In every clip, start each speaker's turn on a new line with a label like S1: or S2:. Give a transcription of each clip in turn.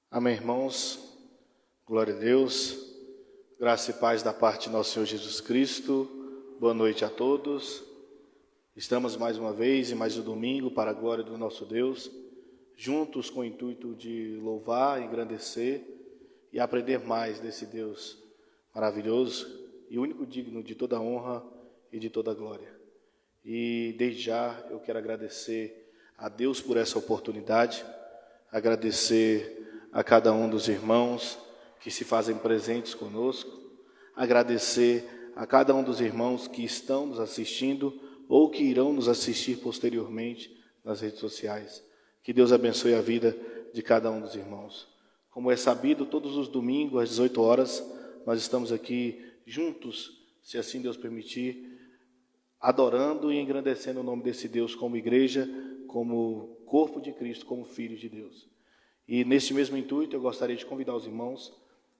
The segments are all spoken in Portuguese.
S1: Amém, irmãos. Glória a Deus. Graça e paz da parte de nosso Senhor Jesus Cristo. Boa noite a todos. Estamos mais uma vez em mais um domingo para a glória do nosso Deus, juntos com o intuito de louvar, engrandecer e aprender mais desse Deus maravilhoso e único digno de toda honra e de toda glória. E desde já eu quero agradecer a Deus por essa oportunidade, agradecer a cada um dos irmãos que se fazem presentes conosco, agradecer a cada um dos irmãos que estão nos assistindo ou que irão nos assistir posteriormente nas redes sociais. Que Deus abençoe a vida de cada um dos irmãos. Como é sabido, todos os domingos às 18 horas nós estamos aqui juntos, se assim Deus permitir, adorando e engrandecendo o nome desse Deus como igreja, como corpo de Cristo, como filhos de Deus. E neste mesmo intuito eu gostaria de convidar os irmãos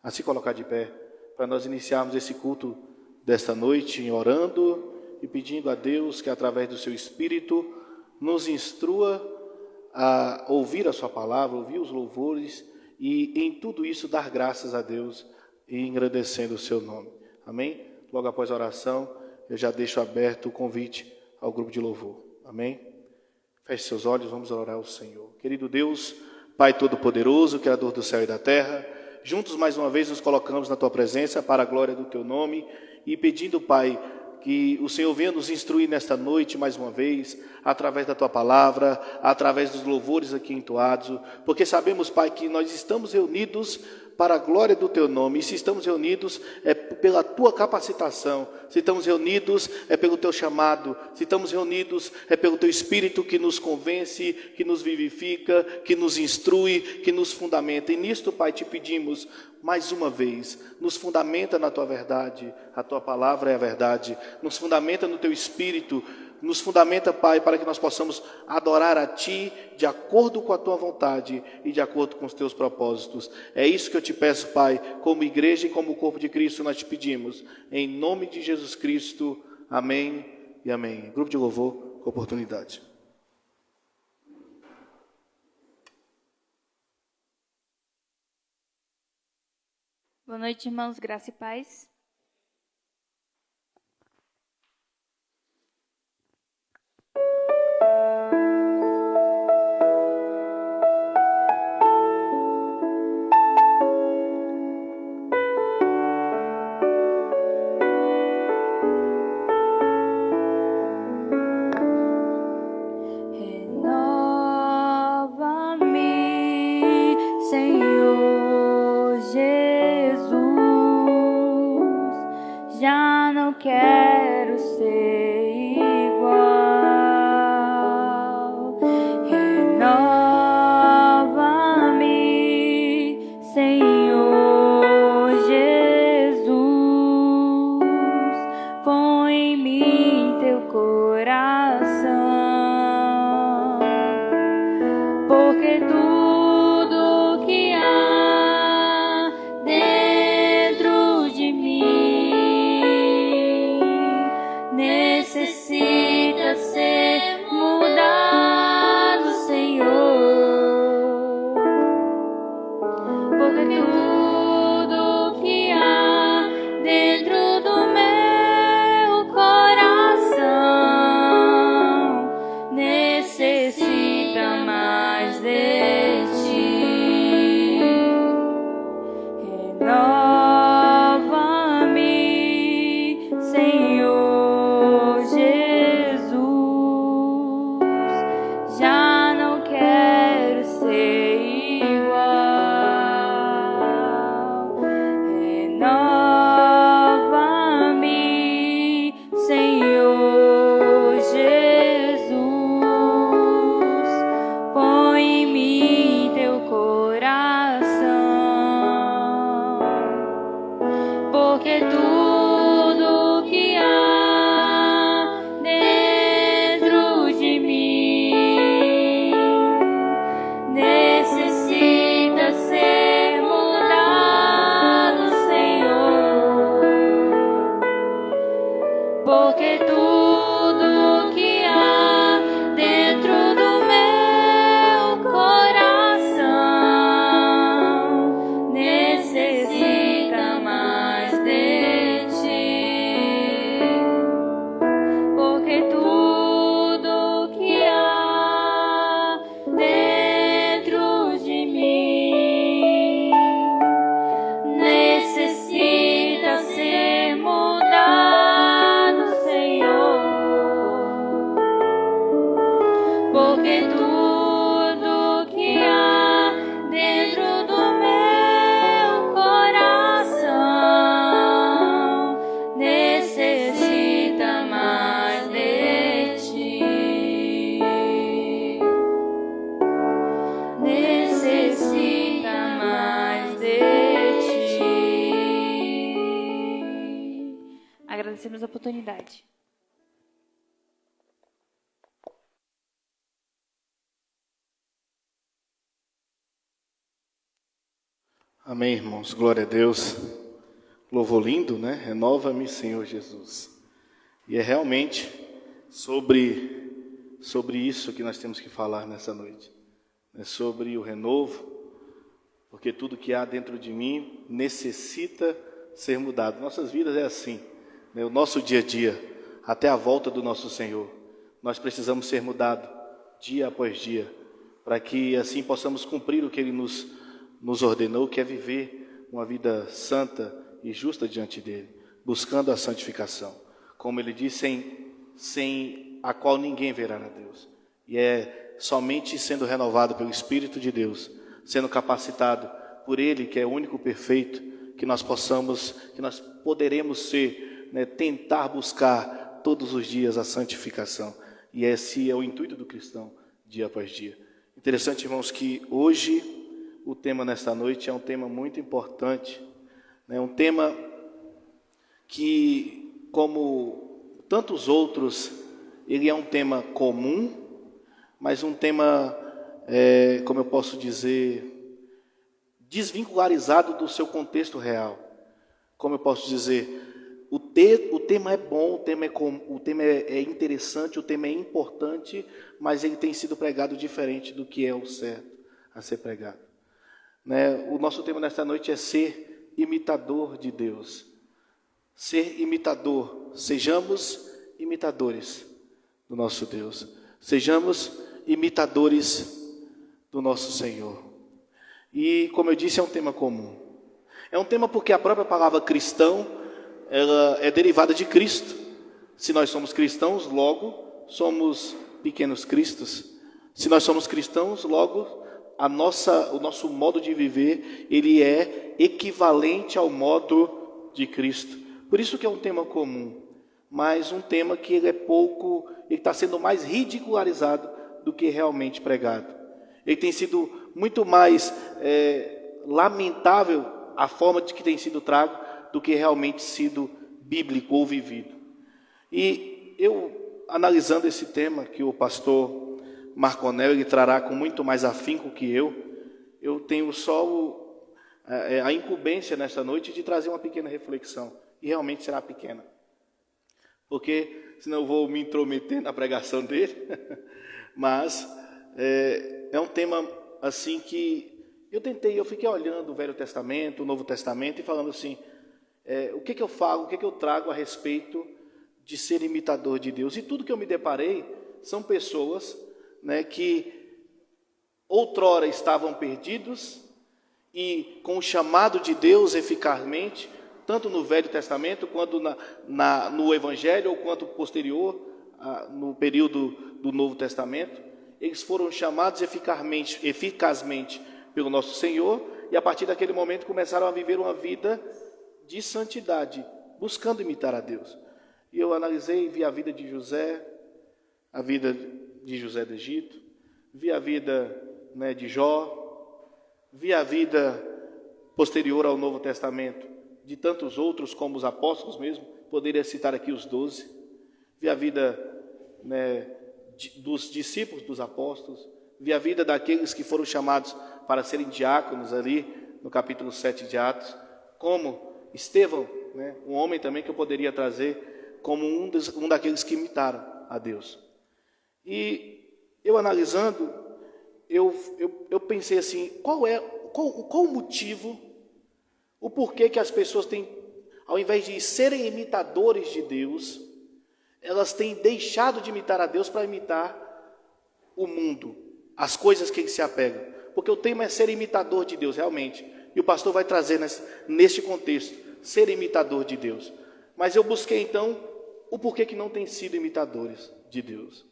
S1: a se colocar de pé, para nós iniciarmos esse culto desta noite, orando e pedindo a Deus que através do seu Espírito nos instrua a ouvir a sua palavra, ouvir os louvores e em tudo isso dar graças a Deus e engrandecendo o seu nome. Amém? Logo após a oração, eu já deixo aberto o convite ao grupo de louvor. Amém? Feche seus olhos, vamos orar ao Senhor. Querido Deus, Pai Todo-Poderoso, Criador do céu e da terra, juntos mais uma vez nos colocamos na Tua presença para a glória do Teu nome e pedindo, Pai, que o Senhor venha nos instruir nesta noite mais uma vez, através da Tua palavra, através dos louvores aqui entoados, porque sabemos, Pai, que nós estamos reunidos para a glória do Teu nome, e se estamos reunidos é pela Tua capacitação, se estamos reunidos é pelo Teu chamado, se estamos reunidos é pelo Teu Espírito que nos convence, que nos vivifica, que nos instrui, que nos fundamenta. E nisto, Pai, te pedimos mais uma vez, nos fundamenta na Tua verdade, a Tua palavra é a verdade, nos fundamenta no Teu Espírito, nos fundamenta, Pai, para que nós possamos adorar a Ti de acordo com a Tua vontade e de acordo com os Teus propósitos. É isso que eu te peço, Pai, como igreja e como corpo de Cristo nós te pedimos, em nome de Jesus Cristo, amém e amém. Grupo de louvor, com oportunidade.
S2: Boa noite, irmãos, graça e paz. Renova-me, Senhor Jesus, já não quero ser igual. Renova-me, Senhor Jesus, põe em mim teu coração, porque tudo que há dentro de mim necessita ser mudado, Senhor, porque tudo que há dentro do meu coração necessita mais de Ti. Renova-me, Senhor Jesus. oportunidade.
S1: Amém, irmãos. Glória a Deus. Louvor lindo, né? Renova-me, Senhor Jesus. E é realmente sobre isso que nós temos que falar nessa noite. É sobre o renovo, porque tudo que há dentro de mim necessita ser mudado. Nossas vidas é assim, né? O nosso dia a dia, até a volta do nosso Senhor, nós precisamos ser mudados dia após dia, para que assim possamos cumprir o que Ele nos ordenou, que é viver uma vida santa e justa diante dEle, buscando a santificação, como Ele diz, sem a qual ninguém verá a Deus. E é somente sendo renovado pelo Espírito de Deus, sendo capacitado por Ele, que é o único perfeito, que nós poderemos ser, né, tentar buscar todos os dias a santificação. E esse é o intuito do cristão, dia após dia. Interessante, irmãos, que hoje o tema nesta noite é um tema muito importante, né? Um tema que, como tantos outros, ele é um tema comum, mas um tema, como eu posso dizer, desvincularizado do seu contexto real. Como eu posso dizer, o tema é bom, o tema é interessante, o tema é importante, mas ele tem sido pregado diferente do que é o certo a ser pregado. Né? O nosso tema nesta noite é ser imitador de Deus. Ser imitador. Sejamos imitadores do nosso Deus. Sejamos imitadores do nosso Senhor. E, como eu disse, é um tema comum. É um tema porque a própria palavra cristão, ela é derivada de Cristo. Se nós somos cristãos, logo somos pequenos cristos. Se nós somos cristãos, logo o nosso modo de viver, ele é equivalente ao modo de Cristo. Por isso que é um tema comum, mas um tema que ele está sendo mais ridicularizado do que realmente pregado. Ele tem sido muito mais lamentável a forma de que tem sido trago do que realmente sido bíblico ou vivido. E eu, analisando esse tema que o pastor Marconel, ele trará com muito mais afinco que eu tenho só a incumbência nesta noite de trazer uma pequena reflexão, e realmente será pequena, porque senão eu vou me intrometer na pregação dele, mas é um tema assim que eu fiquei olhando o Velho Testamento, o Novo Testamento, e falando assim, o que eu falo, o que eu trago a respeito de ser imitador de Deus, e tudo que eu me deparei são pessoas, né, que outrora estavam perdidos e com o chamado de Deus eficazmente, tanto no Velho Testamento quanto no Evangelho, ou quanto posterior, no período do Novo Testamento, eles foram chamados eficazmente pelo nosso Senhor, e a partir daquele momento começaram a viver uma vida de santidade, buscando imitar a Deus. E eu analisei e vi a vida de José, a vida de José do Egito, vi a vida, né, de Jó, vi a vida posterior ao Novo Testamento de tantos outros, como os apóstolos mesmo, poderia citar aqui os 12, vi a vida, né, dos discípulos dos apóstolos, vi a vida daqueles que foram chamados para serem diáconos ali no capítulo 7 de Atos, como Estevão, né, um homem também que eu poderia trazer como um daqueles que imitaram a Deus. E eu analisando, eu pensei assim, qual o motivo, o porquê que as pessoas têm, ao invés de serem imitadores de Deus, elas têm deixado de imitar a Deus para imitar o mundo, as coisas que se apegam. Porque o tema é ser imitador de Deus, realmente. E o pastor vai trazer neste contexto, ser imitador de Deus. Mas eu busquei então o porquê que não tem sido imitadores de Deus.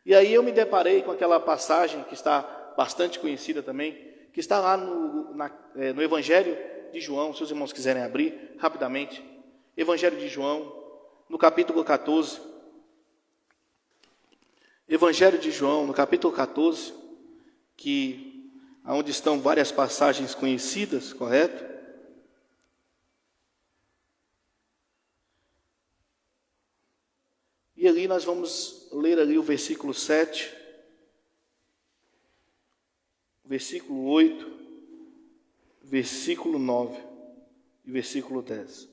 S1: E aí eu me deparei com aquela passagem que está bastante conhecida também, que está lá no Evangelho de João, se os irmãos quiserem abrir rapidamente. Evangelho de João, no capítulo 14. Evangelho de João, no capítulo 14, onde estão várias passagens conhecidas, correto? E ali nós vamos ler ali o versículo 7, versículo 8, versículo 9 e versículo 10.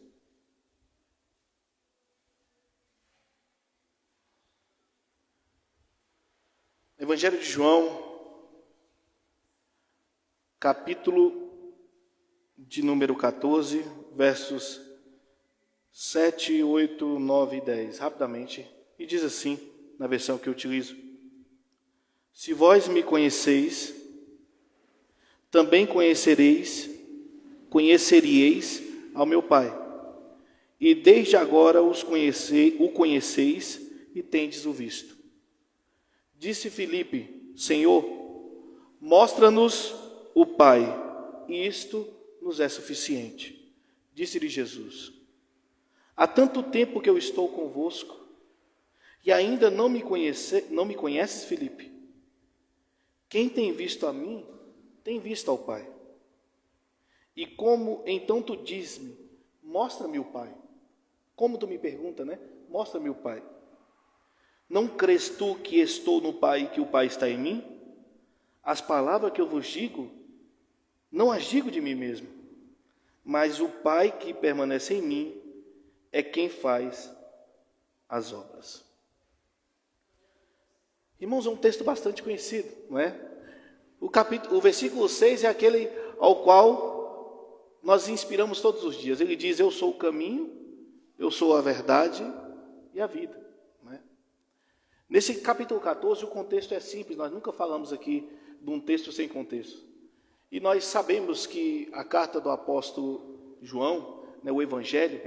S1: Evangelho de João, capítulo de número 14, versos 7, 8, 9 e 10, rapidamente, e diz assim, na versão que eu utilizo: Se vós me conheceis, também conheceríeis ao meu Pai, e desde agora o conheceis e tendes o visto. Disse Filipe: Senhor, mostra-nos o Pai, e isto nos é suficiente. Disse-lhe Jesus: Há tanto tempo que eu estou convosco, e ainda não me conheces, Filipe? Quem tem visto a mim, tem visto ao Pai. E como então tu dizes-me: mostra-me o Pai? Como tu me pergunta, né? Mostra-me o Pai. Não crês tu que estou no Pai e que o Pai está em mim? As palavras que eu vos digo, não as digo de mim mesmo, mas o Pai que permanece em mim é quem faz as obras. Irmãos, é um texto bastante conhecido, não é? O versículo 6 é aquele ao qual nós inspiramos todos os dias. Ele diz: eu sou o caminho, eu sou a verdade e a vida. Nesse capítulo 14, o contexto é simples, nós nunca falamos aqui de um texto sem contexto. E nós sabemos que a carta do apóstolo João, o evangelho,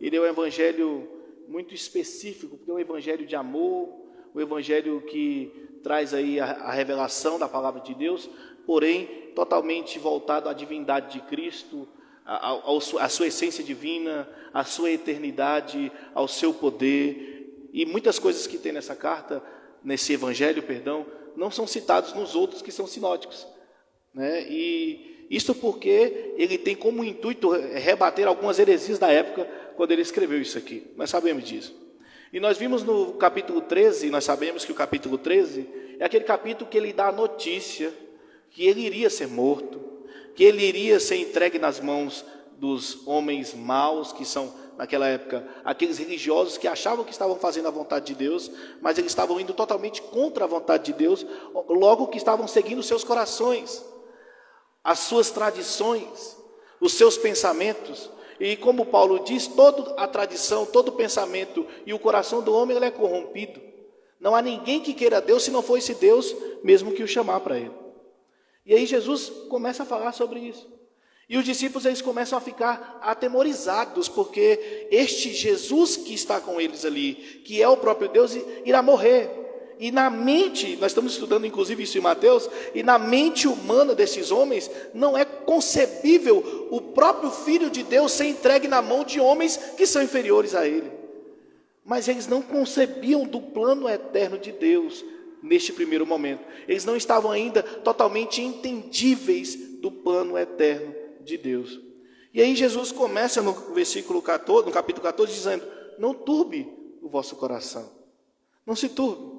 S1: ele é um evangelho muito específico, porque é um evangelho de amor, um evangelho que traz aí a revelação da palavra de Deus, porém totalmente voltado à divindade de Cristo, à sua essência divina, à sua eternidade, ao seu poder. E muitas coisas que tem nessa carta, nesse evangelho, não são citados nos outros que são sinóticos, né? E isso porque ele tem como intuito rebater algumas heresias da época, quando ele escreveu isso aqui. Nós sabemos disso. E nós vimos no capítulo 13, nós sabemos que o capítulo 13 é aquele capítulo que ele dá a notícia que ele iria ser morto, que ele iria ser entregue nas mãos dos homens maus, que são, naquela época, aqueles religiosos que achavam que estavam fazendo a vontade de Deus, mas eles estavam indo totalmente contra a vontade de Deus, logo que estavam seguindo seus corações, as suas tradições, os seus pensamentos. E como Paulo diz, toda a tradição, todo o pensamento e o coração do homem ele é corrompido. Não há ninguém que queira Deus se não for esse Deus mesmo que o chamar para ele. E aí Jesus começa a falar sobre isso. E os discípulos eles começam a ficar atemorizados, porque este Jesus que está com eles ali, que é o próprio Deus, irá morrer. E na mente, nós estamos estudando inclusive isso em Mateus, e na mente humana desses homens, não é concebível o próprio Filho de Deus ser entregue na mão de homens que são inferiores a ele. Mas eles não concebiam do plano eterno de Deus neste primeiro momento. Eles não estavam ainda totalmente entendíveis do plano eterno de Deus. E aí Jesus começa no versículo 14, no capítulo 14, dizendo: não turbe o vosso coração, não se turbe.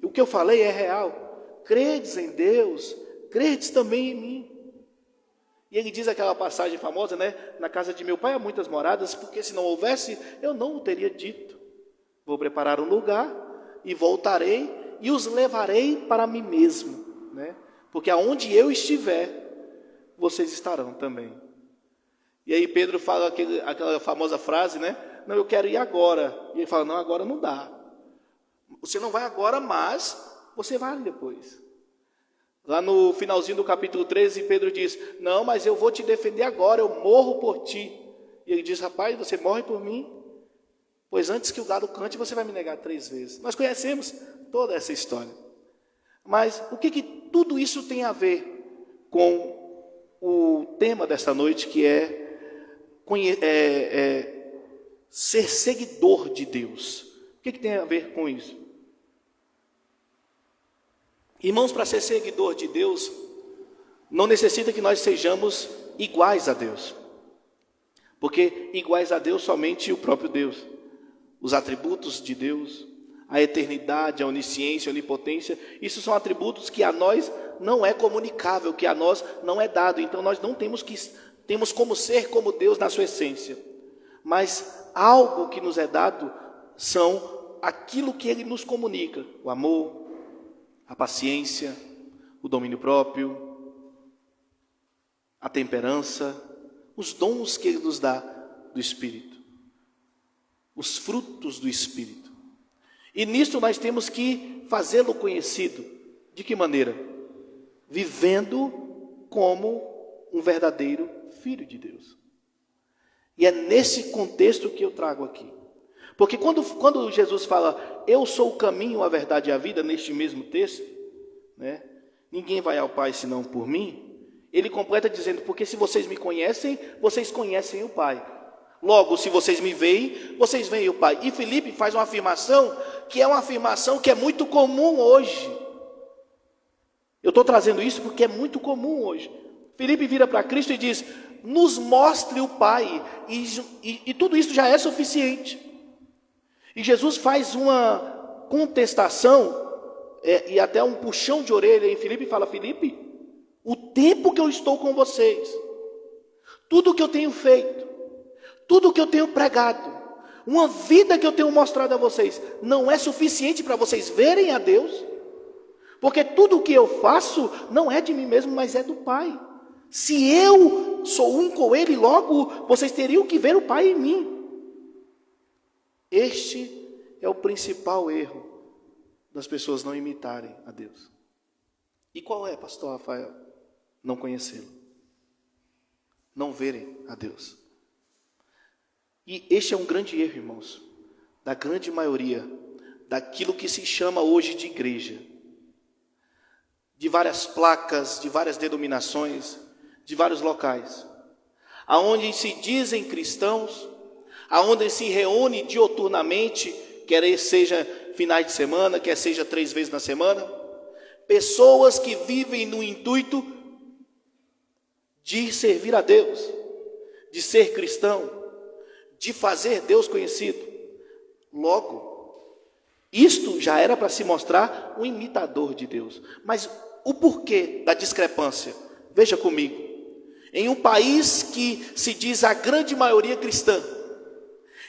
S1: O que eu falei é real. Credes em Deus, credes também em mim. E ele diz aquela passagem famosa, né? Na casa de meu pai há muitas moradas, porque se não houvesse, eu não o teria dito. Vou preparar um lugar e voltarei e os levarei para mim mesmo, né? Porque aonde eu estiver, vocês estarão também. E aí Pedro fala aquela famosa frase, né? Não, eu quero ir agora. E ele fala: não, agora não dá. Você não vai agora, mas você vai depois. Lá no finalzinho do capítulo 13, Pedro diz: não, mas eu vou te defender agora, eu morro por ti. E ele diz: rapaz, você morre por mim? Pois antes que o galo cante, você vai me negar 3 vezes. Nós conhecemos toda essa história. Mas o que tudo isso tem a ver com o tema desta noite, que é ser seguidor de Deus? O que tem a ver com isso? Irmãos, para ser seguidor de Deus, não necessita que nós sejamos iguais a Deus. Porque iguais a Deus somente o próprio Deus. Os atributos de Deus, a eternidade, a onisciência, a onipotência. Isso são atributos que a nós não é comunicável, que a nós não é dado. Então nós não temos como ser como Deus na sua essência. Mas algo que nos é dado são aquilo que Ele nos comunica: o amor, a paciência, o domínio próprio, a temperança, os dons que Ele nos dá do Espírito, os frutos do Espírito. E nisto nós temos que fazê-lo conhecido. De que maneira? Vivendo como um verdadeiro filho de Deus. E é nesse contexto que eu trago aqui. Porque quando Jesus fala, eu sou o caminho, a verdade e a vida, neste mesmo texto, né, ninguém vai ao Pai senão por mim, ele completa dizendo, porque se vocês me conhecem, vocês conhecem o Pai. Logo, se vocês me veem, vocês veem o Pai. E Filipe faz uma afirmação que é muito comum hoje. Eu estou trazendo isso porque é muito comum hoje. Filipe vira para Cristo e diz, nos mostre o Pai, e tudo isso já é suficiente. E Jesus faz uma contestação, e até um puxão de orelha em Filipe, e fala, Filipe, o tempo que eu estou com vocês, tudo que eu tenho feito, tudo que eu tenho pregado, uma vida que eu tenho mostrado a vocês, não é suficiente para vocês verem a Deus? Porque tudo o que eu faço não é de mim mesmo, mas é do Pai. Se eu sou um com Ele, logo vocês teriam que ver o Pai em mim. Este é o principal erro das pessoas não imitarem a Deus. E qual é, pastor Rafael? Não conhecê-lo. Não verem a Deus. E este é um grande erro, irmãos, da grande maioria, daquilo que se chama hoje de igreja. De várias placas, de várias denominações, de vários locais, aonde se dizem cristãos, aonde se reúne dioturnamente, quer seja finais de semana, quer seja 3 vezes na semana, pessoas que vivem no intuito de servir a Deus, de ser cristão, de fazer Deus conhecido. Logo, isto já era para se mostrar um imitador de Deus. Mas o porquê da discrepância? Veja comigo. Em um país que se diz a grande maioria cristã,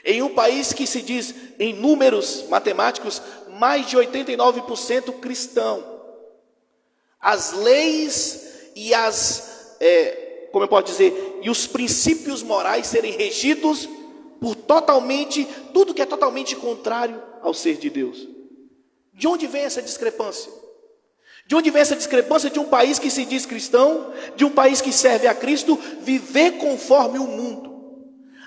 S1: em um país que se diz, em números matemáticos, mais de 89% cristão, as leis e e os princípios morais serem regidos por tudo que é totalmente contrário ao ser de Deus. De onde vem essa discrepância? De onde vem essa discrepância de um país que se diz cristão, de um país que serve a Cristo, viver conforme o mundo?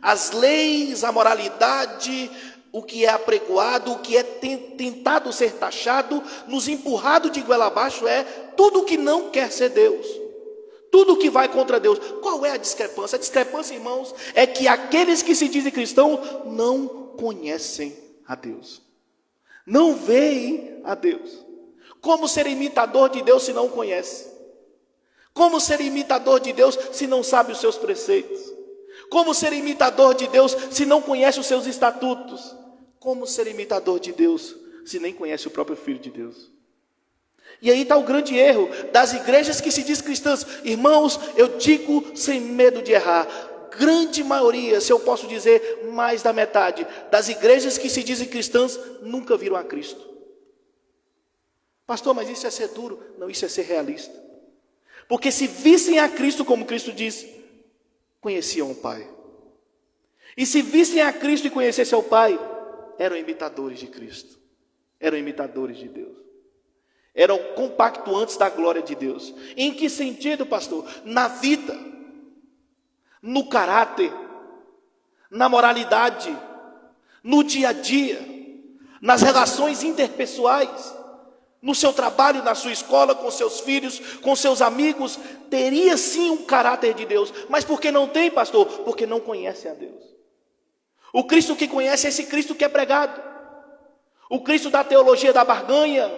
S1: As leis, a moralidade, o que é apregoado, o que é tentado ser taxado, nos empurrado de goela abaixo é tudo que não quer ser Deus. Tudo que vai contra Deus. Qual é a discrepância? A discrepância, irmãos, é que aqueles que se dizem cristãos não conhecem a Deus. Não veem a Deus. Como ser imitador de Deus se não conhece? Como ser imitador de Deus se não sabe os seus preceitos? Como ser imitador de Deus se não conhece os seus estatutos? Como ser imitador de Deus se nem conhece o próprio Filho de Deus? E aí está o grande erro das igrejas que se diz cristãs. Irmãos, eu digo sem medo de errar, grande maioria, se eu posso dizer mais da metade, das igrejas que se dizem cristãs nunca viram a Cristo. Pastor, mas isso é ser duro? Não, isso é ser realista. Porque se vissem a Cristo como Cristo disse, conheciam o Pai. E se vissem a Cristo e conhecessem o Pai, eram imitadores de Cristo. Eram imitadores de Deus. Eram compactuantes da glória de Deus. Em que sentido, pastor? Na vida, no caráter, na moralidade, no dia a dia, nas relações interpessoais, no seu trabalho, na sua escola, com seus filhos, com seus amigos, teria sim um caráter de Deus. Mas por que não tem, pastor? Porque não conhece a Deus. O Cristo que conhece é esse Cristo que é pregado. O Cristo da teologia da barganha.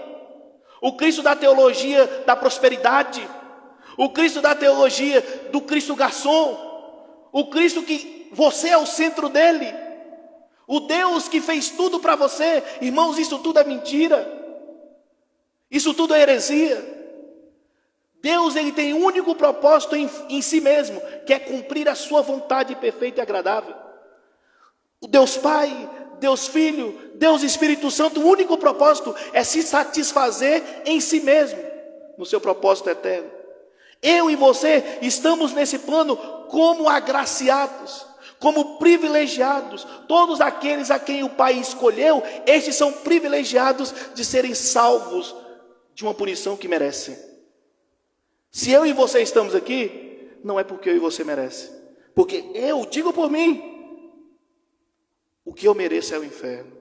S1: O Cristo da teologia da prosperidade. O Cristo da teologia do Cristo garçom. O Cristo que você é o centro dele. O Deus que fez tudo para você, irmãos, isso tudo é mentira. Isso tudo é heresia. Deus, ele tem um único propósito em si mesmo, que é cumprir a sua vontade perfeita e agradável. O Deus Pai, Deus Filho, Deus Espírito Santo, o único propósito é se satisfazer em si mesmo, no seu propósito eterno. Eu e você estamos nesse plano como agraciados, como privilegiados. Todos aqueles a quem o Pai escolheu, estes são privilegiados de serem salvos de uma punição que merecem. Se eu e você estamos aqui, não é porque eu e você merece, porque eu digo por mim, o que eu mereço é o inferno.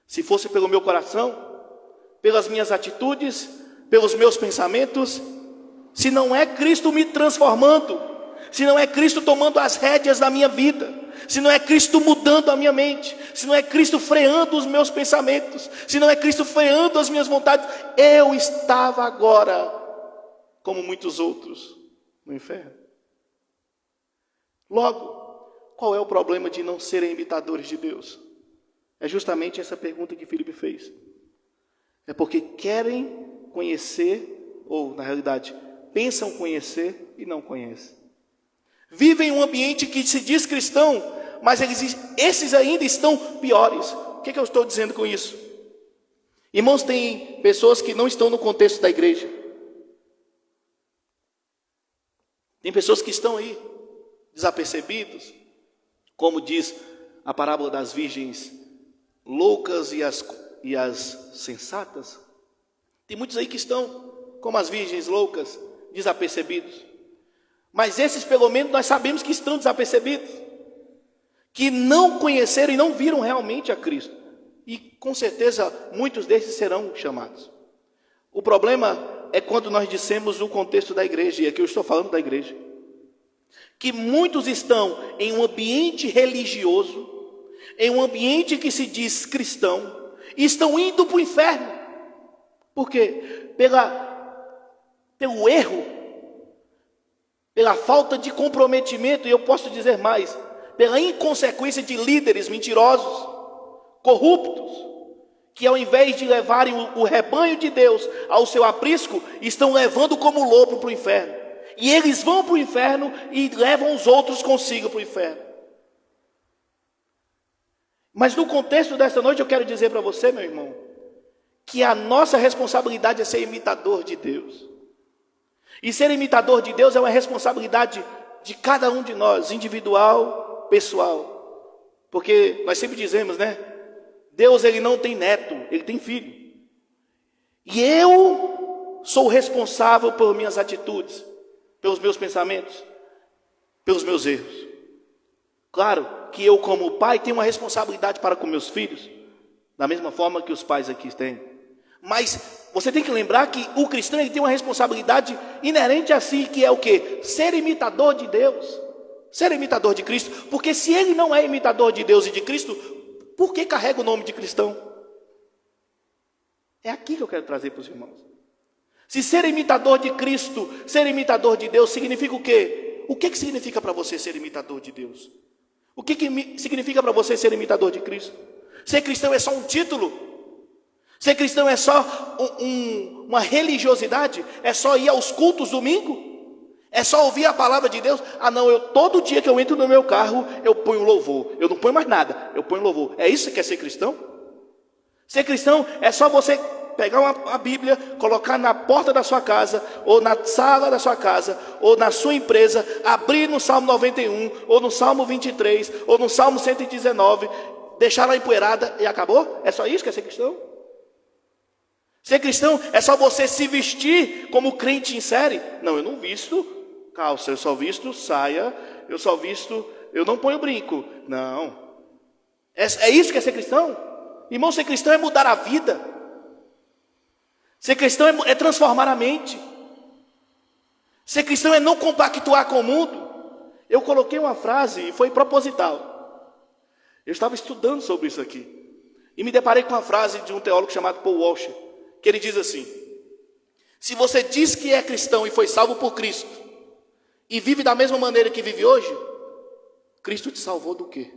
S1: Se fosse pelo meu coração, pelas minhas atitudes, pelos meus pensamentos, se não é Cristo me transformando, se não é Cristo tomando as rédeas da minha vida, se não é Cristo mudando a minha mente, se não é Cristo freando os meus pensamentos, se não é Cristo freando as minhas vontades, eu estava agora, como muitos outros, no inferno. Logo, qual é o problema de não serem imitadores de Deus? É justamente essa pergunta que Filipe fez. É porque querem conhecer, ou na realidade, pensam conhecer e não conhecem. Vivem em um ambiente que se diz cristão, mas esses ainda estão piores. O que eu estou dizendo com isso? Irmãos, tem pessoas que não estão no contexto da igreja. Tem pessoas que estão aí, desapercebidos, como diz a parábola das virgens loucas e as sensatas. Tem muitos aí que estão como as virgens loucas, desapercebidos. Mas esses, pelo menos, nós sabemos que estão desapercebidos, que não conheceram e não viram realmente a Cristo. E com certeza muitos desses serão chamados. O problema é quando nós dissemos o contexto da igreja, e aqui eu estou falando da igreja, que muitos estão em um ambiente religioso, em um ambiente que se diz cristão, e estão indo para o inferno. Por quê? Pelo erro, pela falta de comprometimento, e eu posso dizer mais, pela inconsequência de líderes mentirosos, corruptos, que ao invés de levarem o rebanho de Deus ao seu aprisco, estão levando como lobo para o inferno. E eles vão para o inferno e levam os outros consigo para o inferno. Mas no contexto desta noite eu quero dizer para você, meu irmão, que a nossa responsabilidade é ser imitador de Deus. E ser imitador de Deus é uma responsabilidade de cada um de nós, individual, pessoal. Porque nós sempre dizemos, né? Deus, ele não tem neto, ele tem filho. E eu sou responsável por minhas atitudes, pelos meus pensamentos, pelos meus erros. Claro que eu, como pai, tenho uma responsabilidade para com meus filhos, da mesma forma que os pais aqui têm. Mas você tem que lembrar que o cristão, ele tem uma responsabilidade inerente a si, que é o quê? Ser imitador de Deus, ser imitador de Cristo. Porque se ele não é imitador de Deus e de Cristo, por que carrega o nome de cristão? É aqui que eu quero trazer para os irmãos. Se ser imitador de Cristo, ser imitador de Deus, significa o quê? O que significa para você ser imitador de Deus? O que significa para você ser imitador de Cristo? Ser cristão é só um título? Ser cristão é só uma religiosidade? É só ir aos cultos domingo? É só ouvir a palavra de Deus? Ah não, todo dia que eu entro no meu carro, eu ponho louvor. Eu não ponho mais nada, eu ponho louvor. É isso que é ser cristão? Ser cristão é só você pegar a Bíblia, colocar na porta da sua casa, ou na sala da sua casa, ou na sua empresa, abrir no Salmo 91, ou no Salmo 23, ou no Salmo 119, deixar lá empoeirada e acabou? É só isso que é ser cristão? Ser cristão é só você se vestir como crente em série? Não, eu não visto calça, eu só visto saia, eu não ponho brinco. Não. É isso que é ser cristão? Irmão, ser cristão é mudar a vida. Ser cristão é transformar a mente. Ser cristão é não compactuar com o mundo. Eu coloquei uma frase e foi proposital. Eu estava estudando sobre isso aqui e me deparei com uma frase de um teólogo chamado Paul Washer, que ele diz assim: se você diz que é cristão e foi salvo por Cristo e vive da mesma maneira que vive hoje, Cristo te salvou do quê?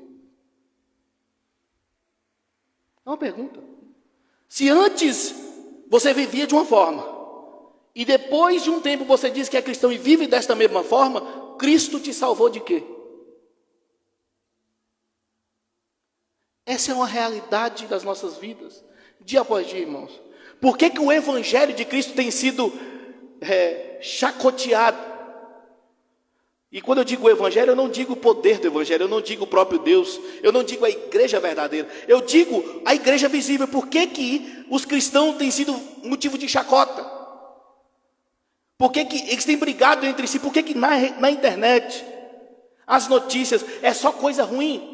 S1: É uma pergunta. Se antes você vivia de uma forma, e depois de um tempo você diz que é cristão e vive desta mesma forma, Cristo te salvou de quê? Essa é uma realidade das nossas vidas, dia após dia, irmãos. Por que o Evangelho de Cristo tem sido chacoteado? E quando eu digo o Evangelho, eu não digo o poder do Evangelho, eu não digo o próprio Deus, eu não digo a igreja verdadeira, eu digo a igreja visível. Por que os cristãos têm sido motivo de chacota? Por que eles têm brigado entre si? Por que na internet, as notícias, é só coisa ruim?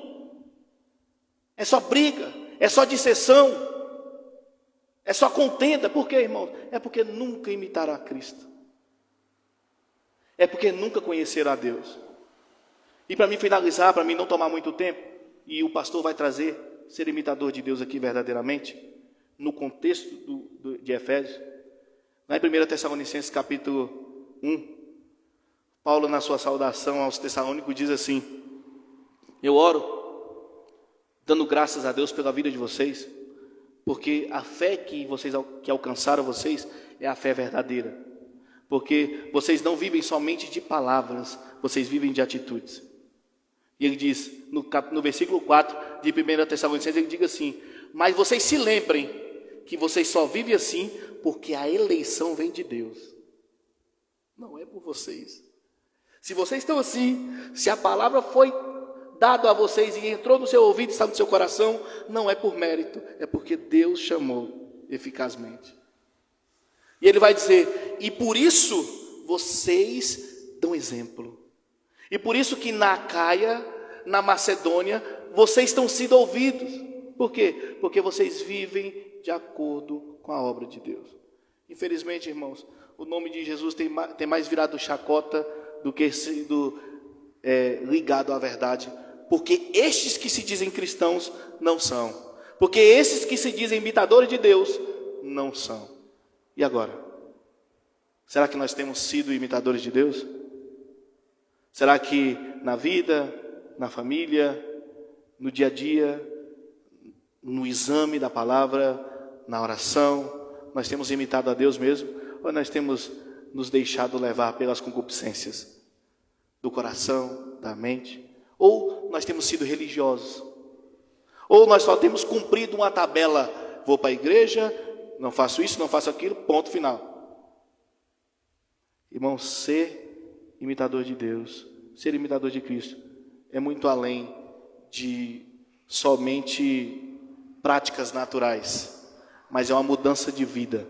S1: É só briga, é só disseção, é só contenda. Por quê, irmãos? É porque nunca imitaram a Cristo. É porque nunca conheceram a Deus. E para mim finalizar, para mim não tomar muito tempo, e o pastor vai trazer ser imitador de Deus aqui verdadeiramente, no contexto de Efésios, lá em 1 Tessalonicenses capítulo 1, Paulo na sua saudação aos Tessalônicos diz assim: eu oro, dando graças a Deus pela vida de vocês, porque a fé que alcançaram vocês é a fé verdadeira. Porque vocês não vivem somente de palavras, vocês vivem de atitudes. E ele diz, no versículo 4 de 1 Tessalonicenses, ele diz assim: mas vocês se lembrem que vocês só vivem assim porque a eleição vem de Deus. Não é por vocês. Se vocês estão assim, se a palavra foi dada a vocês e entrou no seu ouvido e está no seu coração, não é por mérito, é porque Deus chamou eficazmente. E ele vai dizer, e por isso vocês dão exemplo. E por isso que na Acaia, na Macedônia, vocês estão sendo ouvidos. Por quê? Porque vocês vivem de acordo com a obra de Deus. Infelizmente, irmãos, o nome de Jesus tem mais virado chacota do que sido ligado à verdade. Porque estes que se dizem cristãos não são. Porque esses que se dizem imitadores de Deus não são. E agora? Será que nós temos sido imitadores de Deus? Será que na vida, na família, no dia a dia, no exame da palavra, na oração, nós temos imitado a Deus mesmo? Ou nós temos nos deixado levar pelas concupiscências do coração, da mente? Ou nós temos sido religiosos? Ou nós só temos cumprido uma tabela, vou para a igreja, não faço isso, não faço aquilo, ponto final. Irmão, ser imitador de Deus, ser imitador de Cristo, é muito além de somente práticas naturais, mas é uma mudança de vida,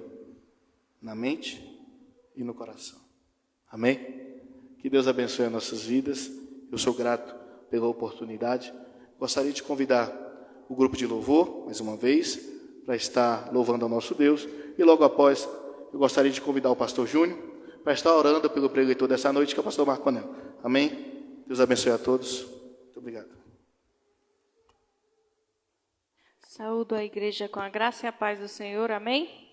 S1: na mente e no coração. Amém? Que Deus abençoe as nossas vidas. Eu sou grato pela oportunidade. Gostaria de convidar o grupo de louvor, mais uma vez, para estar louvando ao nosso Deus. E logo após, eu gostaria de convidar o pastor Júnior para estar orando pelo preleitor dessa noite, que é o pastor Marco Anel. Amém? Deus abençoe a todos. Muito obrigado.
S2: Saúdo a igreja com a graça e a paz do Senhor. Amém?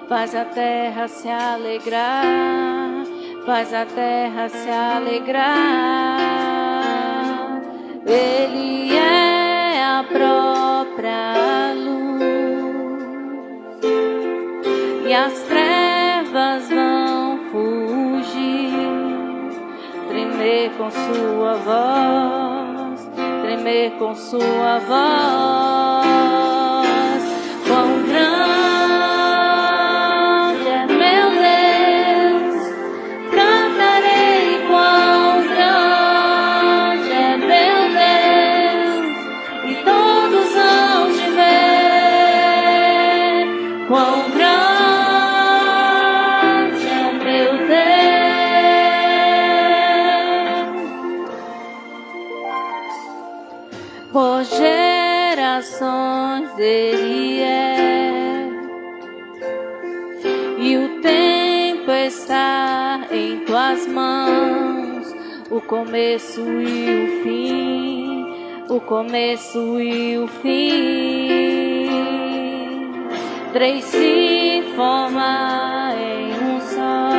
S3: Faz a terra se alegrar, faz a terra se alegrar. Ele é a própria luz, as trevas vão fugir, tremer com sua voz, tremer com sua voz. Quão grande é meu Deus, cantarei quão grande é meu Deus, e todos hão de ver quão grande é meu Deus. Por gerações ele é, e o tempo está em tuas mãos, o começo e o fim, o começo e o fim. Três se formam em um só,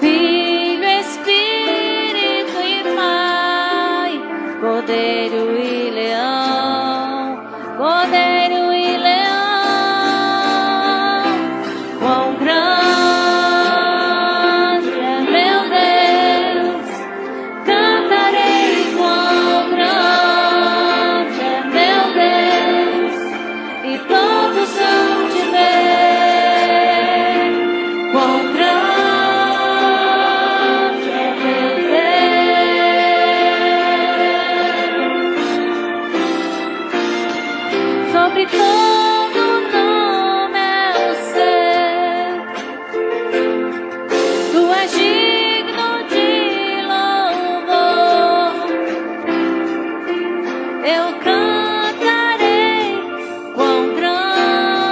S3: Filho, Espírito e Pai, Cordeiro e Leão, Cordeiro e Leão. Quão grande é meu Deus, cantarei quão grande é meu Deus, e todos hão de ver quão grande é meu Deus. Sobre todo nome é o seu, tu és digno de louvor. Eu cantarei quão grande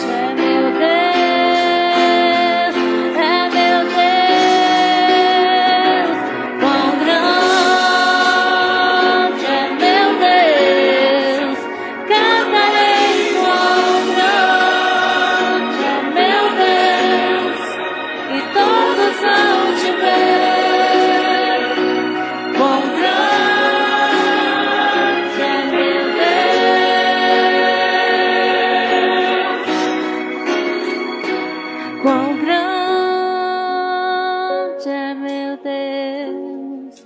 S3: é meu Deus, quão grande é meu Deus, cantarei quão grande é meu Deus, e todos hão de ver quão grande é meu Deus, quão grande é meu Deus,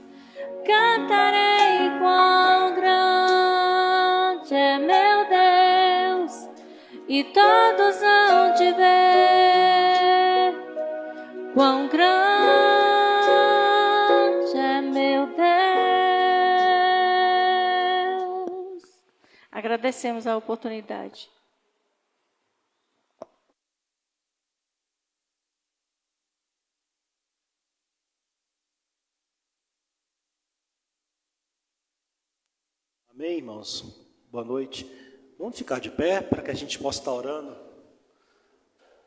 S3: cantarei quão grande é meu Deus, e todos hão de ver quão grande é meu Deus. Agradecemos a oportunidade.
S4: Amém, irmãos? Boa noite. Vamos ficar de pé para que a gente possa estar orando,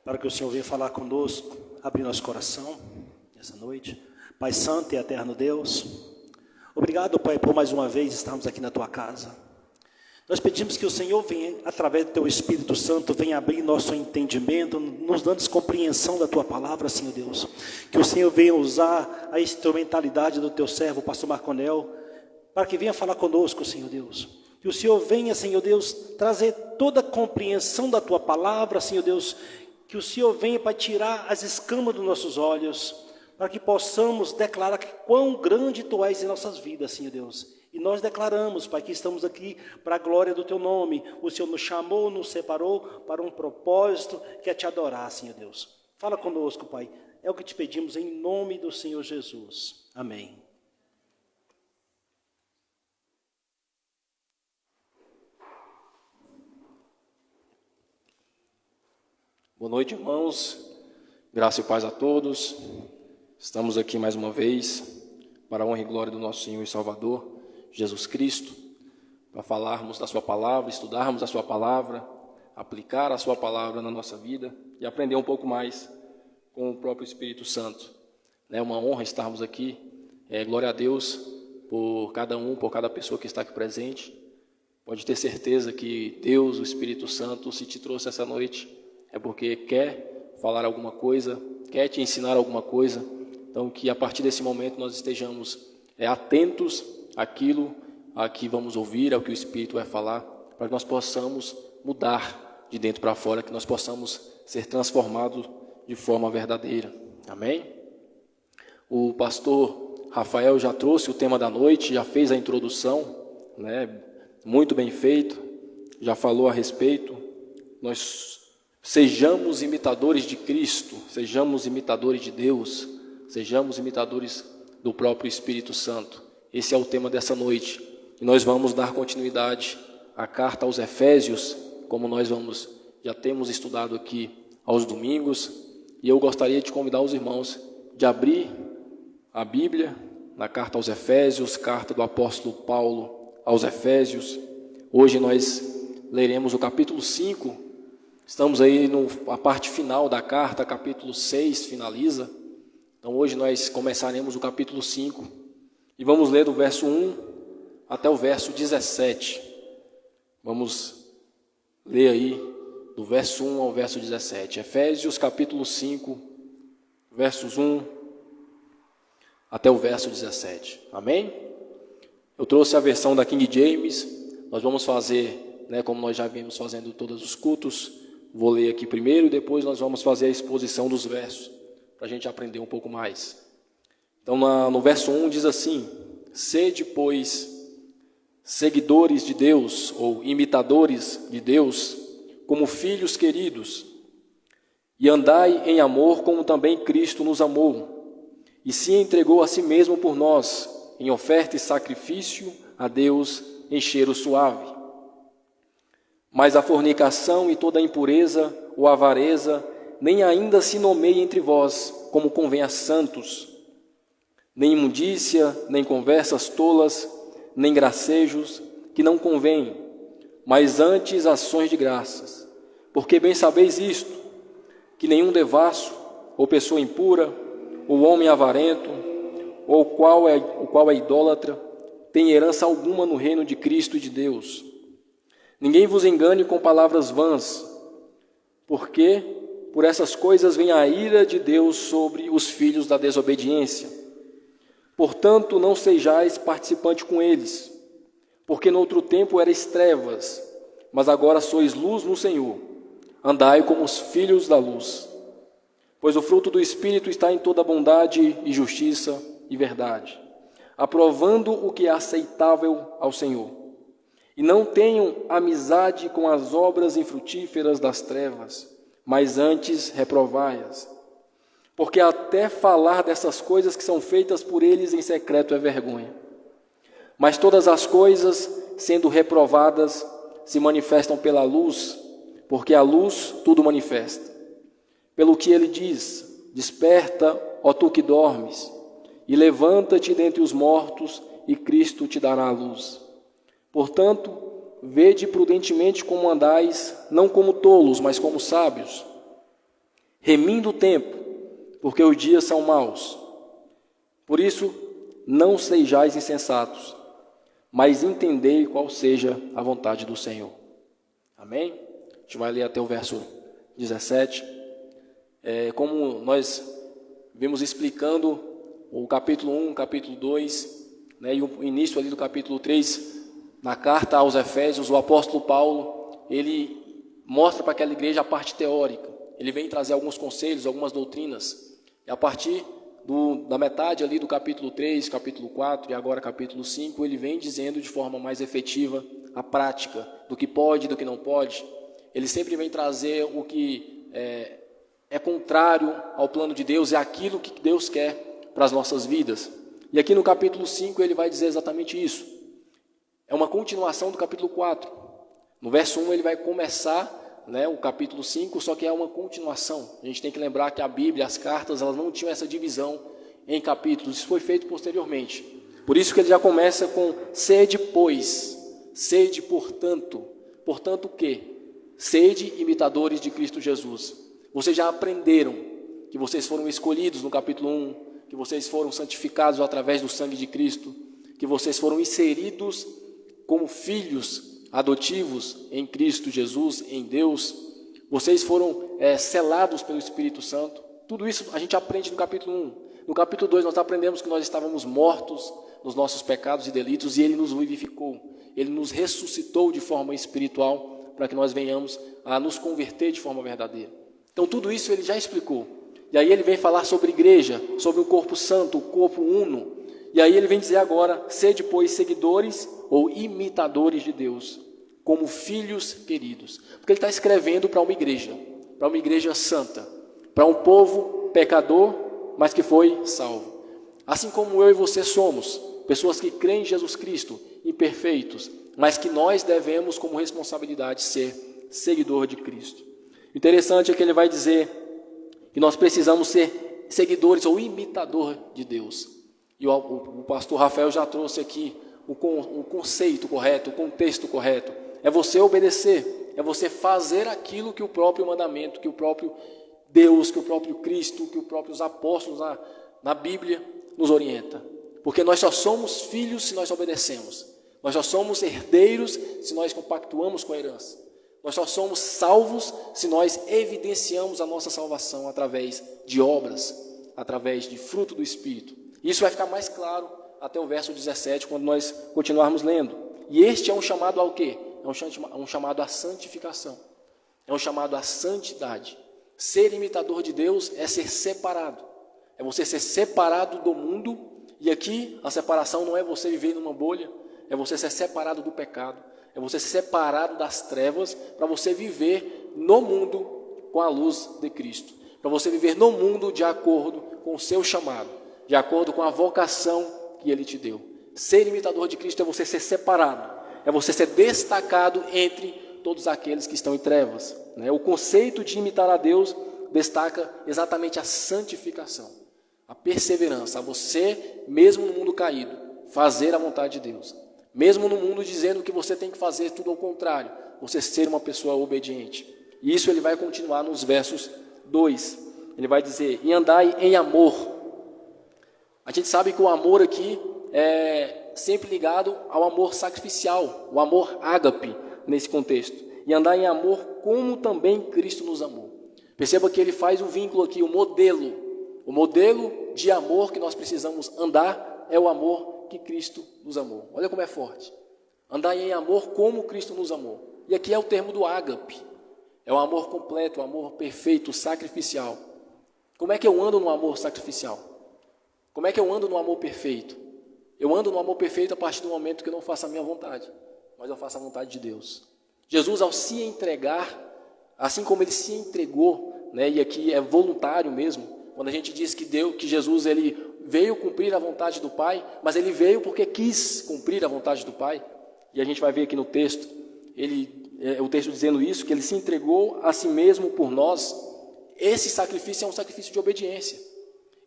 S4: para que o Senhor venha falar conosco, abrir nosso coração nessa noite. Pai Santo e Eterno Deus, obrigado, Pai, por mais uma vez estarmos aqui na Tua casa. Nós pedimos que o Senhor venha, através do Teu Espírito Santo, venha abrir nosso entendimento, nos dando compreensão da Tua palavra, Senhor Deus. Que o Senhor venha usar a instrumentalidade do Teu servo, o pastor Marconel, para que venha falar conosco, Senhor Deus. Que o Senhor venha, Senhor Deus, trazer toda a compreensão da Tua palavra, Senhor Deus. Que o Senhor venha para tirar as escamas dos nossos olhos, para que possamos declarar que quão grande Tu és em nossas vidas, Senhor Deus. E nós declaramos, Pai, que estamos aqui para a glória do Teu nome. O Senhor nos chamou, nos separou para um propósito que é Te adorar, Senhor Deus. Fala conosco, Pai. É o que Te pedimos em nome do Senhor Jesus. Amém.
S5: Boa noite, irmãos. Graça e paz a todos. Estamos aqui mais uma vez para a honra e glória do nosso Senhor e Salvador, Jesus Cristo, para falarmos da Sua palavra, estudarmos a Sua palavra, aplicar a Sua palavra na nossa vida e aprender um pouco mais com o próprio Espírito Santo. É uma honra estarmos aqui. Glória a Deus por cada um, por cada pessoa que está aqui presente. Pode ter certeza que Deus, o Espírito Santo, se te trouxe essa noite, é porque quer falar alguma coisa, quer te ensinar alguma coisa. Então, que a partir desse momento nós estejamos atentos àquilo a que vamos ouvir, ao que o Espírito vai falar, para que nós possamos mudar de dentro para fora, que nós possamos ser transformados de forma verdadeira. Amém? O pastor Rafael já trouxe o tema da noite, já fez a introdução, né? Muito bem feito, já falou a respeito. Nós sejamos imitadores de Cristo, sejamos imitadores de Deus, sejamos imitadores do próprio Espírito Santo. Esse é o tema dessa noite. E nós vamos dar continuidade à carta aos Efésios, como nós já temos estudado aqui aos domingos. E eu gostaria de convidar os irmãos de abrir a Bíblia na carta aos Efésios, carta do apóstolo Paulo aos Efésios. Hoje nós leremos o capítulo 5, estamos aí na parte final da carta, capítulo 6 finaliza. Então hoje nós começaremos o capítulo 5 e vamos ler do verso 1 até o verso 17. Vamos ler aí do verso 1 ao verso 17. Efésios capítulo 5, versos 1 até o verso 17. Amém? Eu trouxe a versão da King James. Nós vamos fazer, como nós já vimos fazendo todos os cultos. Vou ler aqui primeiro e depois nós vamos fazer a exposição dos versos, para a gente aprender um pouco mais. Então no verso 1 diz assim: sede, pois, seguidores de Deus, ou imitadores de Deus, como filhos queridos, e andai em amor como também Cristo nos amou, e se entregou a si mesmo por nós, em oferta e sacrifício a Deus em cheiro suave. Mas a fornicação e toda a impureza ou avareza nem ainda se nomeie entre vós, como convém a santos, nem imundícia, nem conversas tolas, nem gracejos, que não convêm, mas antes ações de graças. Porque bem sabeis isto, que nenhum devasso, ou pessoa impura, ou homem avarento, ou o qual é idólatra, tem herança alguma no reino de Cristo e de Deus. Ninguém vos engane com palavras vãs, porque por essas coisas vem a ira de Deus sobre os filhos da desobediência. Portanto, não sejais participante com eles, porque no outro tempo erais trevas, mas agora sois luz no Senhor. Andai como os filhos da luz. Pois o fruto do Espírito está em toda bondade e justiça e verdade, aprovando o que é aceitável ao Senhor. E não tenham amizade com as obras infrutíferas das trevas, mas antes reprovai-as. Porque até falar dessas coisas que são feitas por eles em secreto é vergonha. Mas todas as coisas, sendo reprovadas, se manifestam pela luz, porque a luz tudo manifesta. Pelo que ele diz: desperta, ó tu que dormes, e levanta-te dentre os mortos, e Cristo te dará a luz. Portanto, vede prudentemente como andais, não como tolos, mas como sábios, remindo o tempo, porque os dias são maus. Por isso, não sejais insensatos, mas entendei qual seja a vontade do Senhor. Amém? A gente vai ler até o verso 17. Como nós vimos explicando o capítulo 1, capítulo 2, e o início ali do capítulo 3, na carta aos Efésios, o apóstolo Paulo, ele mostra para aquela igreja a parte teórica. Ele vem trazer alguns conselhos, algumas doutrinas. E a partir da metade ali do capítulo 3, capítulo 4 e agora capítulo 5, ele vem dizendo de forma mais efetiva a prática do que pode e do que não pode. Ele sempre vem trazer o que é contrário ao plano de Deus, é aquilo que Deus quer para as nossas vidas. E aqui no capítulo 5 ele vai dizer exatamente isso. É uma continuação do capítulo 4. No verso 1 ele vai começar o capítulo 5, só que é uma continuação. A gente tem que lembrar que a Bíblia, as cartas, elas não tinham essa divisão em capítulos. Isso foi feito posteriormente. Por isso que ele já começa com sede, pois, sede, portanto. Portanto o quê? Sede imitadores de Cristo Jesus. Vocês já aprenderam que vocês foram escolhidos no capítulo 1, que vocês foram santificados através do sangue de Cristo, que vocês foram inseridos como filhos adotivos em Cristo Jesus, em Deus. Vocês foram selados pelo Espírito Santo. Tudo isso a gente aprende no capítulo 1. No capítulo 2 nós aprendemos que nós estávamos mortos nos nossos pecados e delitos e Ele nos vivificou. Ele nos ressuscitou de forma espiritual para que nós venhamos a nos converter de forma verdadeira. Então tudo isso ele já explicou. E aí ele vem falar sobre igreja, sobre o corpo santo, o corpo uno. E aí ele vem dizer agora, sede, pois, seguidores ou imitadores de Deus, como filhos queridos. Porque ele está escrevendo para uma igreja santa, para um povo pecador, mas que foi salvo. Assim como eu e você somos, pessoas que creem em Jesus Cristo, imperfeitos, mas que nós devemos como responsabilidade ser seguidor de Cristo. Interessante é que ele vai dizer que nós precisamos ser seguidores ou imitador de Deus. E o pastor Rafael já trouxe aqui o conceito correto, o contexto correto. É você obedecer, é você fazer aquilo que o próprio mandamento, que o próprio Deus, que o próprio Cristo, que os próprios apóstolos na Bíblia nos orienta. Porque nós só somos filhos se nós obedecemos. Nós só somos herdeiros se nós compactuamos com a herança. Nós só somos salvos se nós evidenciamos a nossa salvação através de obras, através de fruto do Espírito. Isso vai ficar mais claro até o verso 17, quando nós continuarmos lendo. E este é um chamado ao quê? É um chamado à santificação. É um chamado à santidade. Ser imitador de Deus é ser separado. É você ser separado do mundo. E aqui a separação não é você viver numa bolha. É você ser separado do pecado. É você ser separado das trevas para você viver no mundo com a luz de Cristo. Para você viver no mundo de acordo com o seu chamado, de acordo com a vocação que Ele te deu. Ser imitador de Cristo é você ser separado, é você ser destacado entre todos aqueles que estão em trevas. O conceito de imitar a Deus destaca exatamente a santificação, a perseverança, a você, mesmo no mundo caído, fazer a vontade de Deus. Mesmo no mundo dizendo que você tem que fazer tudo ao contrário, você ser uma pessoa obediente. E isso ele vai continuar nos versos 2. Ele vai dizer, e andai em amor. A gente sabe que o amor aqui é sempre ligado ao amor sacrificial, o amor ágape nesse contexto. E andar em amor como também Cristo nos amou. Perceba que ele faz o vínculo aqui, o modelo de amor que nós precisamos andar é o amor que Cristo nos amou. Olha como é forte. Andar em amor como Cristo nos amou. E aqui é o termo do ágape. É o amor completo, o amor perfeito, sacrificial. Como é que eu ando no amor sacrificial? Como é que eu ando no amor perfeito? Eu ando no amor perfeito a partir do momento que eu não faço a minha vontade, mas eu faço a vontade de Deus. Jesus, ao se entregar, assim como ele se entregou, e aqui é voluntário mesmo, quando a gente diz que Jesus ele veio cumprir a vontade do Pai, mas ele veio porque quis cumprir a vontade do Pai. E a gente vai ver aqui no texto, o texto dizendo isso, que ele se entregou a si mesmo por nós. Esse sacrifício é um sacrifício de obediência.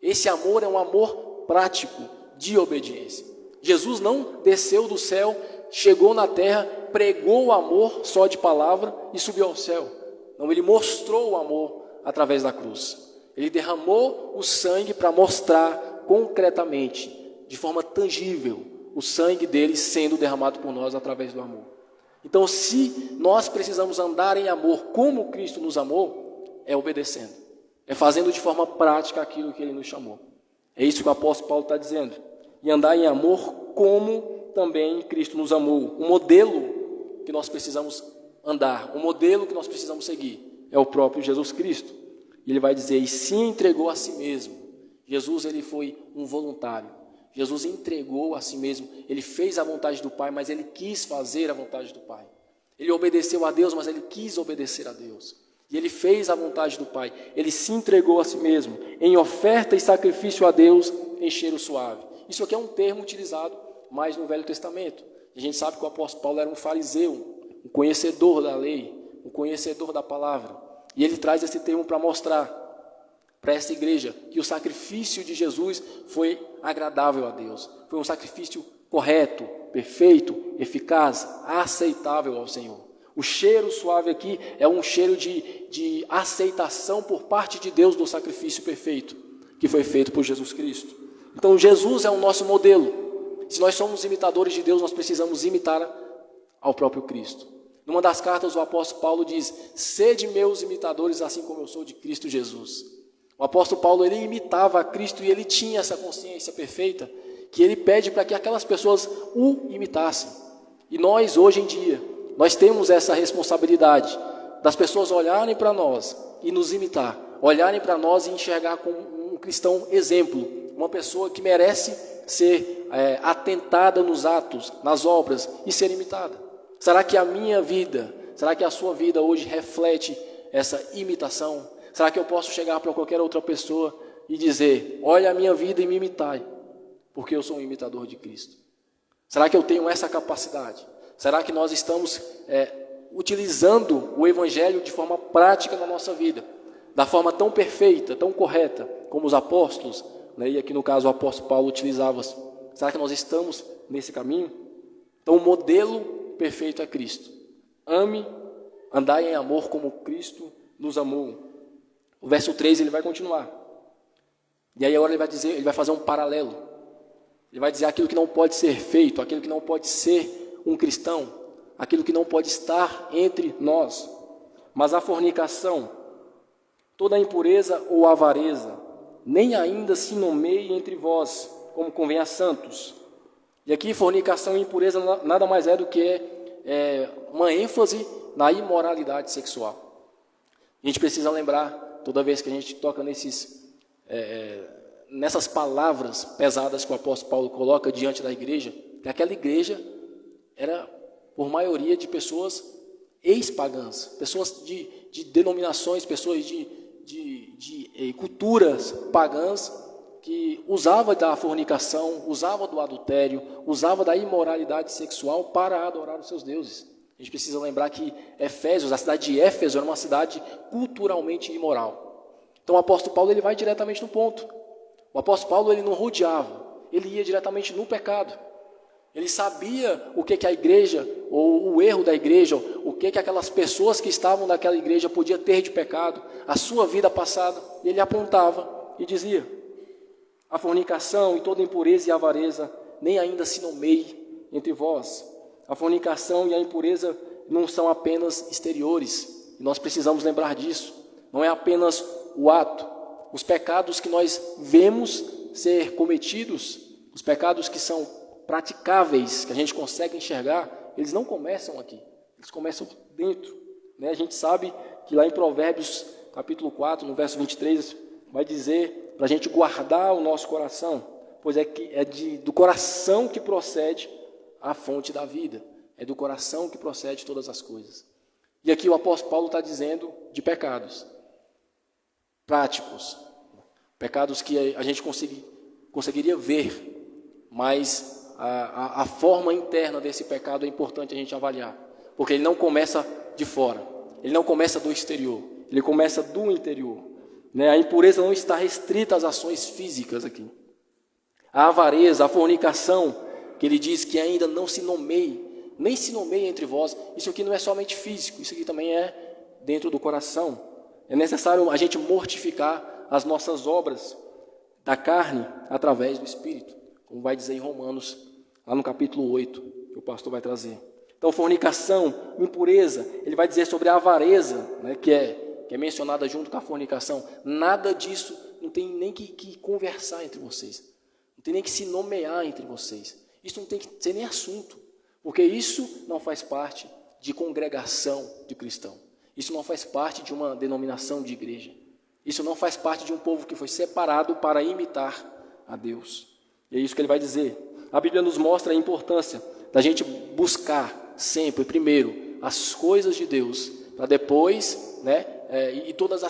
S5: Esse amor é um amor prático de obediência. Jesus não desceu do céu, chegou na terra, pregou o amor só de palavra e subiu ao céu. Não, ele mostrou o amor através da cruz. Ele derramou o sangue para mostrar concretamente, de forma tangível, o sangue dele sendo derramado por nós através do amor. Então, se nós precisamos andar em amor como Cristo nos amou, é obedecendo, é fazendo de forma prática aquilo que ele nos chamou. É isso que o apóstolo Paulo está dizendo. E andar em amor como também Cristo nos amou. O modelo que nós precisamos andar, o modelo que nós precisamos seguir, é o próprio Jesus Cristo. E ele vai dizer, e se entregou a si mesmo. Jesus ele foi um voluntário. Jesus entregou a si mesmo. Ele fez a vontade do Pai, mas ele quis fazer a vontade do Pai. Ele obedeceu a Deus, mas ele quis obedecer a Deus. E ele fez a vontade do Pai. Ele se entregou a si mesmo, em oferta e sacrifício a Deus, em cheiro suave. Isso aqui é um termo utilizado mais no Velho Testamento. A gente sabe que o apóstolo Paulo era um fariseu, um conhecedor da lei, um conhecedor da palavra. E ele traz esse termo para mostrar para essa igreja que o sacrifício de Jesus foi agradável a Deus. Foi um sacrifício correto, perfeito, eficaz, aceitável ao Senhor. O cheiro suave aqui é um cheiro de aceitação por parte de Deus do sacrifício perfeito que foi feito por Jesus Cristo. Então Jesus é o nosso modelo. Se nós somos imitadores de Deus, nós precisamos imitar ao próprio Cristo. Numa das cartas, o apóstolo Paulo diz, sede meus imitadores, assim como eu sou de Cristo Jesus. O apóstolo Paulo, ele imitava a Cristo e ele tinha essa consciência perfeita, que ele pede para que aquelas pessoas o imitassem. E nós, hoje em dia, nós temos essa responsabilidade das pessoas olharem para nós e nos imitar, olharem para nós e enxergar como um cristão exemplo, uma pessoa que merece ser atentada nos atos, nas obras e ser imitada. Será que a minha vida, será que a sua vida hoje reflete essa imitação? Será que eu posso chegar para qualquer outra pessoa e dizer, olha a minha vida e me imitai, porque eu sou um imitador de Cristo? Será que eu tenho essa capacidade? Será que nós estamos utilizando o Evangelho de forma prática na nossa vida, da forma tão perfeita, tão correta, como os apóstolos, né? E aqui no caso o apóstolo Paulo utilizava? Será que nós estamos nesse caminho? Então o modelo perfeito é Cristo. Ame, andai em amor como Cristo nos amou. O verso 3 ele vai continuar. E aí agora ele vai fazer um paralelo. Ele vai dizer aquilo que não pode ser feito, aquilo que não pode ser um cristão, aquilo que não pode estar entre nós. Mas a fornicação, toda a impureza ou avareza, nem ainda se nomeie entre vós, como convém a santos. E aqui fornicação e impureza nada mais é do que uma ênfase na imoralidade sexual. A gente precisa lembrar, toda vez que a gente toca nessas palavras pesadas que o apóstolo Paulo coloca diante da igreja, que aquela igreja era por maioria de pessoas ex-pagãs, pessoas de denominações, pessoas de culturas pagãs, que usava da fornicação, usava do adultério, usava da imoralidade sexual para adorar os seus deuses. A gente precisa lembrar que Efésios, a cidade de Éfeso, era uma cidade culturalmente imoral. Então o apóstolo Paulo ele vai diretamente no ponto. O apóstolo Paulo ele não rodeava, ele ia diretamente no pecado. Ele sabia o que a igreja, ou o erro da igreja, o que aquelas pessoas que estavam naquela igreja podiam ter de pecado, a sua vida passada. Ele apontava e dizia, a fornicação e toda impureza e avareza nem ainda se nomeie entre vós. A fornicação e a impureza não são apenas exteriores, e nós precisamos lembrar disso. Não é apenas o ato. Os pecados que nós vemos ser cometidos, os pecados que são praticáveis, que a gente consegue enxergar, eles não começam aqui, eles começam dentro, né? A gente sabe que lá em Provérbios, capítulo 4, no verso 23, vai dizer para a gente guardar o nosso coração, pois do coração que procede a fonte da vida, é do coração que procede todas as coisas. E aqui o apóstolo Paulo está dizendo de pecados práticos, pecados que a gente conseguiria ver, mas a forma interna desse pecado é importante a gente avaliar, porque ele não começa de fora, ele não começa do exterior, ele começa do interior, né? A impureza não está restrita às ações físicas aqui. A avareza, a fornicação, que ele diz que ainda não se nomeie, nem se nomeie entre vós, isso aqui não é somente físico, isso aqui também é dentro do coração. É necessário a gente mortificar as nossas obras da carne através do Espírito, como vai dizer em Romanos, lá no capítulo 8, que o pastor vai trazer. Então, fornicação, impureza, ele vai dizer sobre a avareza, né, que é mencionada junto com a fornicação. Nada disso não tem nem que conversar entre vocês, não tem nem que se nomear entre vocês. Isso não tem que ser nem assunto, porque isso não faz parte de congregação de cristão. Isso não faz parte de uma denominação de igreja. Isso não faz parte de um povo que foi separado para imitar a Deus. E é isso que ele vai dizer. A Bíblia nos mostra a importância da gente buscar sempre, primeiro, as coisas de Deus, para depois, né, e todas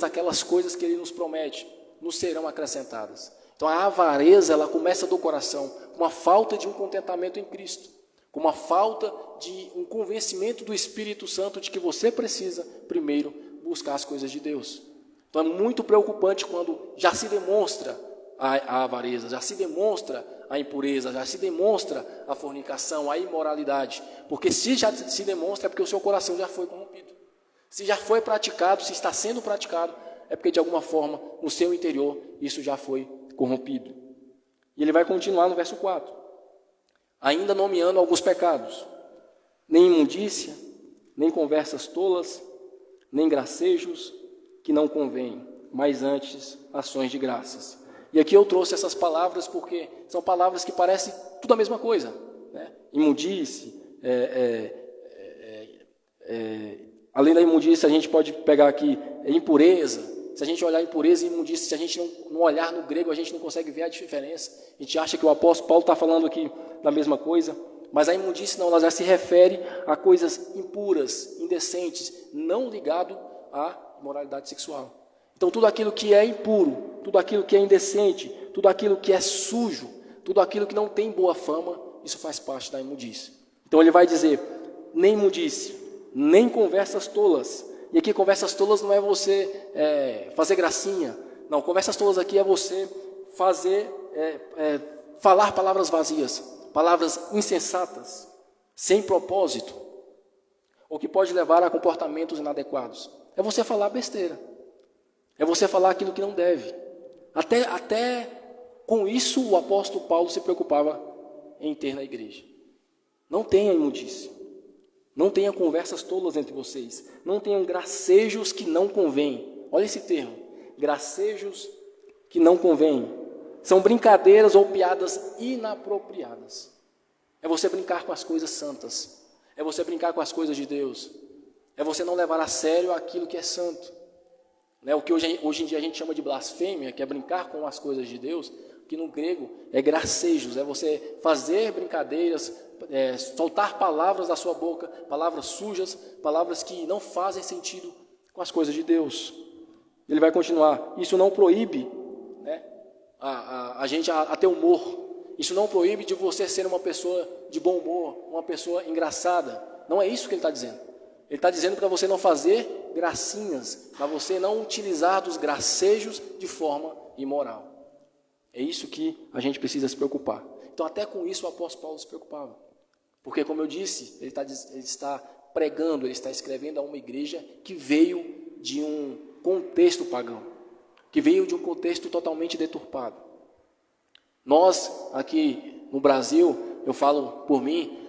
S5: aquelas coisas que Ele nos promete, nos serão acrescentadas. Então a avareza, ela começa do coração, com a falta de um contentamento em Cristo, com uma falta de um convencimento do Espírito Santo de que você precisa, primeiro, buscar as coisas de Deus. Então é muito preocupante quando já se demonstra a avareza, já se demonstra a impureza, já se demonstra a fornicação, a imoralidade. Porque se já se demonstra é porque o seu coração já foi corrompido. Se já foi praticado, se está sendo praticado, é porque de alguma forma no seu interior isso já foi corrompido. E ele vai continuar no verso 4. Ainda nomeando alguns pecados. Nem imundícia, nem conversas tolas, nem gracejos que não convêm, mas antes ações de graças. E aqui eu trouxe essas palavras porque são palavras que parecem tudo a mesma coisa, né? Imundície, além da imundícia, a gente pode pegar aqui impureza. Se a gente olhar impureza e imundícia, se a gente não olhar no grego, a gente não consegue ver a diferença. A gente acha que o apóstolo Paulo está falando aqui da mesma coisa, mas a imundícia não, ela já se refere a coisas impuras, indecentes, não ligado à moralidade sexual. Então, tudo aquilo que é impuro, tudo aquilo que é indecente, tudo aquilo que é sujo, tudo aquilo que não tem boa fama, isso faz parte da imundícia. Então, ele vai dizer, nem imundícia, nem conversas tolas. E aqui, conversas tolas não é você fazer gracinha. Não, conversas tolas aqui é você falar palavras vazias, palavras insensatas, sem propósito, ou que pode levar a comportamentos inadequados. É você falar besteira. É você falar aquilo que não deve. Até com isso o apóstolo Paulo se preocupava em ter na igreja. Não tenha imundícia. Não tenha conversas tolas entre vocês. Não tenham gracejos que não convêm. Olha esse termo. Gracejos que não convêm. São brincadeiras ou piadas inapropriadas. É você brincar com as coisas santas. É você brincar com as coisas de Deus. É você não levar a sério aquilo que é santo. O que hoje em dia a gente chama de blasfêmia, que é brincar com as coisas de Deus, que no grego é gracejos, é você fazer brincadeiras, soltar palavras da sua boca, palavras sujas, palavras que não fazem sentido com as coisas de Deus. Ele vai continuar, isso não proíbe a gente a ter humor, isso não proíbe de você ser uma pessoa de bom humor, uma pessoa engraçada, não é isso que ele está dizendo. Ele está dizendo para você não fazer gracinhas, para você não utilizar dos gracejos de forma imoral. É isso que a gente precisa se preocupar. Então, até com isso o apóstolo Paulo se preocupava. Porque, como eu disse, ele está pregando, ele está escrevendo a uma igreja que veio de um contexto pagão, que veio de um contexto totalmente deturpado. Nós, aqui no Brasil, eu falo por mim,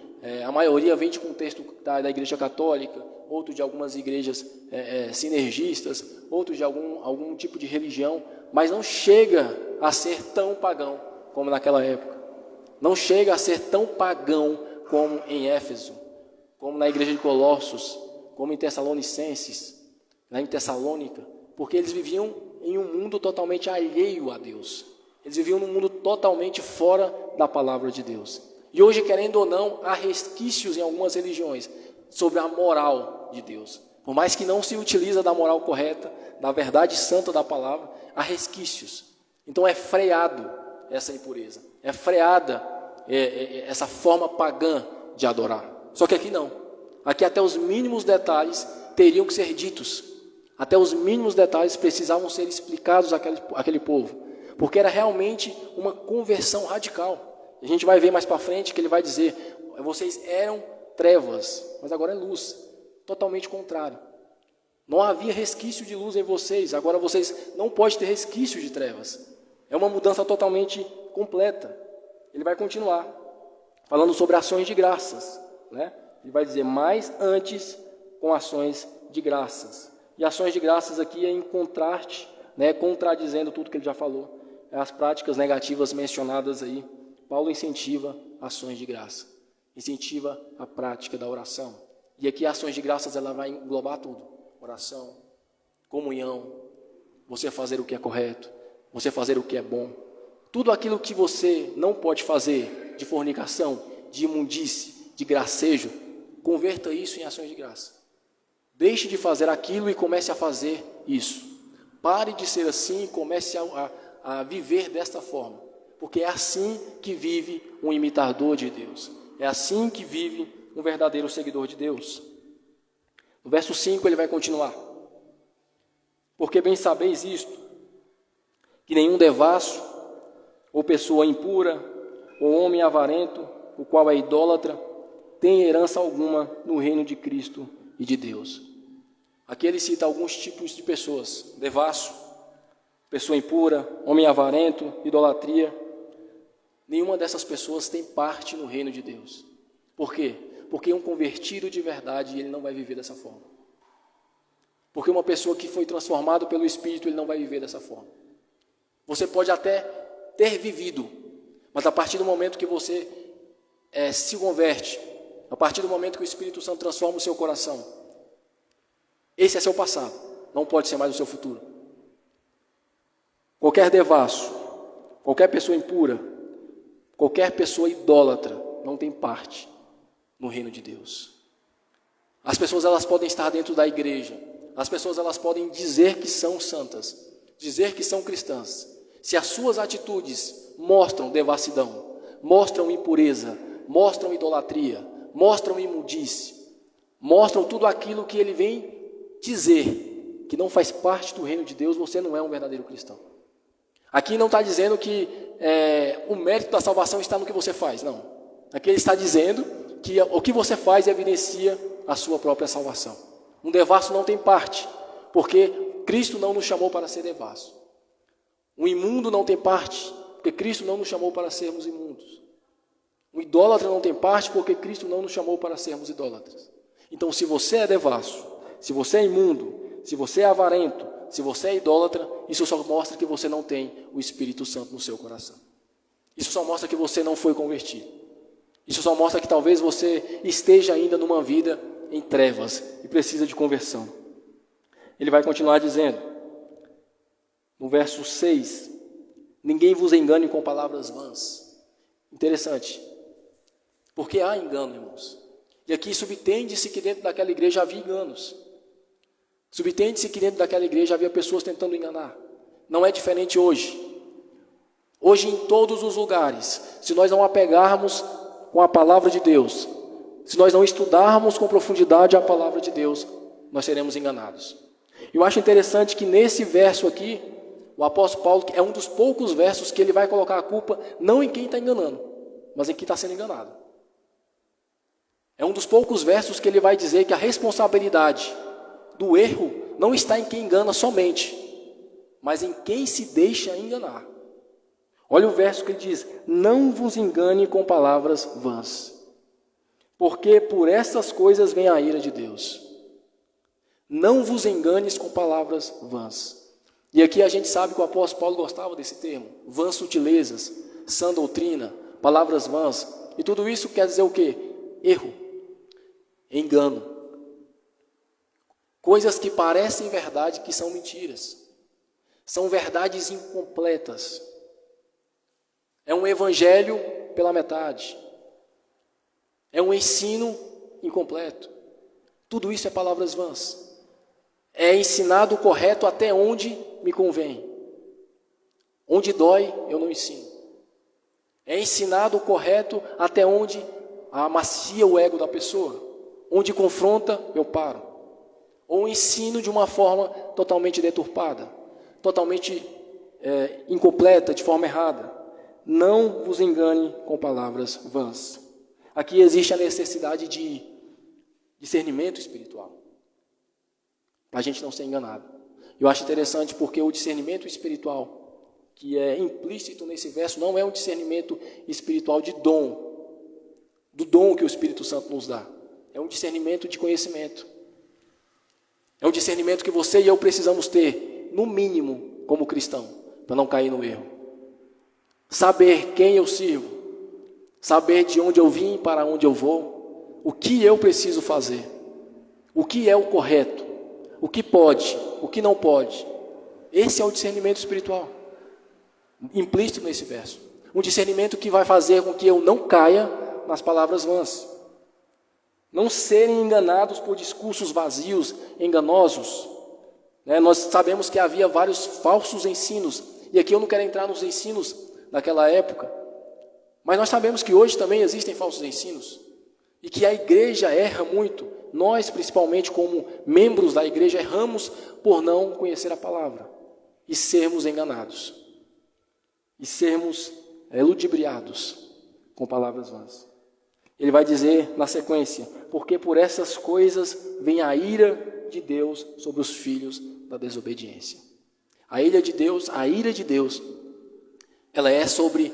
S5: a maioria vem de contexto da igreja católica, outros de algumas igrejas sinergistas, outros de algum tipo de religião, mas não chega a ser tão pagão como naquela época. Não chega a ser tão pagão como em Éfeso, como na igreja de Colossos, como em Tessalonicenses, em Tessalônica, porque eles viviam em um mundo totalmente alheio a Deus. Eles viviam num mundo totalmente fora da palavra de Deus. E hoje, querendo ou não, há resquícios em algumas religiões sobre a moral de Deus. Por mais que não se utiliza da moral correta, da verdade santa da palavra, há resquícios. Então é freado essa impureza, é freada essa forma pagã de adorar. Só que aqui não. Aqui até os mínimos detalhes teriam que ser ditos. Até os mínimos detalhes precisavam ser explicados àquele povo. Porque era realmente uma conversão radical. A gente vai ver mais para frente que ele vai dizer, vocês eram trevas, mas agora é luz. Totalmente contrário. Não havia resquício de luz em vocês, agora vocês não podem ter resquício de trevas. É uma mudança totalmente completa. Ele vai continuar falando sobre ações de graças, né? Ele vai dizer, mais antes com ações de graças. E ações de graças aqui é em contraste, né, contradizendo tudo que ele já falou. As práticas negativas mencionadas aí, Paulo incentiva ações de graça. Incentiva a prática da oração. E aqui ações de graças ela vai englobar tudo. Oração, comunhão, você fazer o que é correto, você fazer o que é bom. Tudo aquilo que você não pode fazer de fornicação, de imundície, de gracejo, converta isso em ações de graça. Deixe de fazer aquilo e comece a fazer isso. Pare de ser assim e comece a viver desta forma. Porque é assim que vive um imitador de Deus. É assim que vive um verdadeiro seguidor de Deus. No verso 5 ele vai continuar. Porque bem sabeis isto, que nenhum devasso, ou pessoa impura, ou homem avarento, o qual é idólatra, tem herança alguma no reino de Cristo e de Deus. Aqui ele cita alguns tipos de pessoas: devasso, pessoa impura, homem avarento, idolatria. Nenhuma dessas pessoas tem parte no reino de Deus. Por quê? Porque um convertido de verdade, ele não vai viver dessa forma. Porque uma pessoa que foi transformada pelo Espírito, ele não vai viver dessa forma. Você pode até ter vivido, mas a partir do momento que você se converte, a partir do momento que o Espírito Santo transforma o seu coração, Esse é seu passado, não pode ser mais o seu futuro. Qualquer devasso, qualquer pessoa impura, qualquer pessoa idólatra não tem parte no reino de Deus. As pessoas elas podem estar dentro da igreja, as pessoas elas podem dizer que são santas, dizer que são cristãs. Se as suas atitudes mostram devassidão, mostram impureza, mostram idolatria, mostram imundice, mostram tudo aquilo que ele vem dizer que não faz parte do reino de Deus, você não é um verdadeiro cristão. Aqui não está dizendo que o mérito da salvação está no que você faz, não. Aqui ele está dizendo que o que você faz evidencia a sua própria salvação. Um devasso não tem parte, porque Cristo não nos chamou para ser devasso. Um imundo não tem parte, porque Cristo não nos chamou para sermos imundos. Um idólatra não tem parte, porque Cristo não nos chamou para sermos idólatras. Então, se você é devasso, se você é imundo, se você é avarento, se você é idólatra, isso só mostra que você não tem o Espírito Santo no seu coração. Isso só mostra que você não foi convertido. Isso só mostra que talvez você esteja ainda numa vida em trevas e precisa de conversão. Ele vai continuar dizendo, no verso 6, ninguém vos engane com palavras vãs. Interessante, porque há engano, irmãos. E aqui subtende-se que dentro daquela igreja havia enganos. Subtende-se que dentro daquela igreja havia pessoas tentando enganar. Não é diferente hoje. Hoje em todos os lugares, se nós não apegarmos com a palavra de Deus, se nós não estudarmos com profundidade a palavra de Deus, nós seremos enganados. Eu acho interessante que nesse verso aqui, o apóstolo Paulo é um dos poucos versos que ele vai colocar a culpa não em quem está enganando, mas em quem está sendo enganado. É um dos poucos versos que ele vai dizer que a responsabilidade do erro não está em quem engana somente, mas em quem se deixa enganar. Olha o verso que ele diz, não vos engane com palavras vãs, porque por essas coisas vem a ira de Deus. Não vos enganes com palavras vãs. E aqui a gente sabe que o apóstolo Paulo gostava desse termo, vãs sutilezas, sã doutrina, palavras vãs, e tudo isso quer dizer o quê? Erro, engano. Coisas que parecem verdade, que são mentiras. São verdades incompletas. É um evangelho pela metade. É um ensino incompleto. Tudo isso é palavras vãs. É ensinado o correto até onde me convém. Onde dói, eu não ensino. É ensinado o correto até onde amacia o ego da pessoa. Onde confronta, eu paro. Ou ensino de uma forma totalmente deturpada, totalmente incompleta, de forma errada. Não vos engane com palavras vãs. Aqui existe a necessidade de discernimento espiritual, para a gente não ser enganado. Eu acho interessante porque o discernimento espiritual, que é implícito nesse verso, não é um discernimento espiritual de dom, do dom que o Espírito Santo nos dá. É um discernimento de conhecimento. É um discernimento que você e eu precisamos ter, no mínimo, como cristão, para não cair no erro. Saber quem eu sirvo, saber de onde eu vim, para onde eu vou, o que eu preciso fazer, o que é o correto, o que pode, o que não pode. Esse é o discernimento espiritual, implícito nesse verso. Um discernimento que vai fazer com que eu não caia nas palavras vãs. Não serem enganados por discursos vazios, enganosos. Nós sabemos que havia vários falsos ensinos, e aqui eu não quero entrar nos ensinos daquela época, mas nós sabemos que hoje também existem falsos ensinos, e que a igreja erra muito. Nós, principalmente como membros da igreja, erramos por não conhecer a palavra, e sermos enganados, e sermos ludibriados com palavras vãs. Ele vai dizer na sequência, porque por essas coisas vem a ira de Deus sobre os filhos da desobediência. A ira de Deus, ela é sobre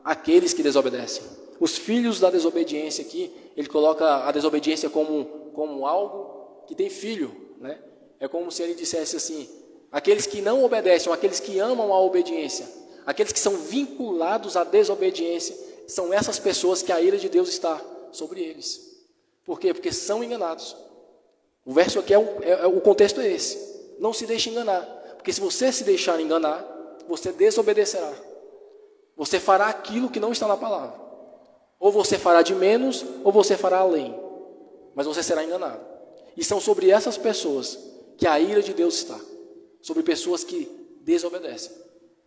S5: aqueles que desobedecem. Os filhos da desobediência aqui, ele coloca a desobediência como algo que tem filho, né? É como se ele dissesse assim, aqueles que não obedecem, aqueles que amam a obediência, aqueles que são vinculados à desobediência, são essas pessoas que a ira de Deus está sobre eles. Por quê? Porque são enganados. O verso aqui, o contexto é esse. Não se deixe enganar. Porque se você se deixar enganar, você desobedecerá. Você fará aquilo que não está na palavra. Ou você fará de menos, ou você fará além. Mas você será enganado. E são sobre essas pessoas que a ira de Deus está. Sobre pessoas que desobedecem.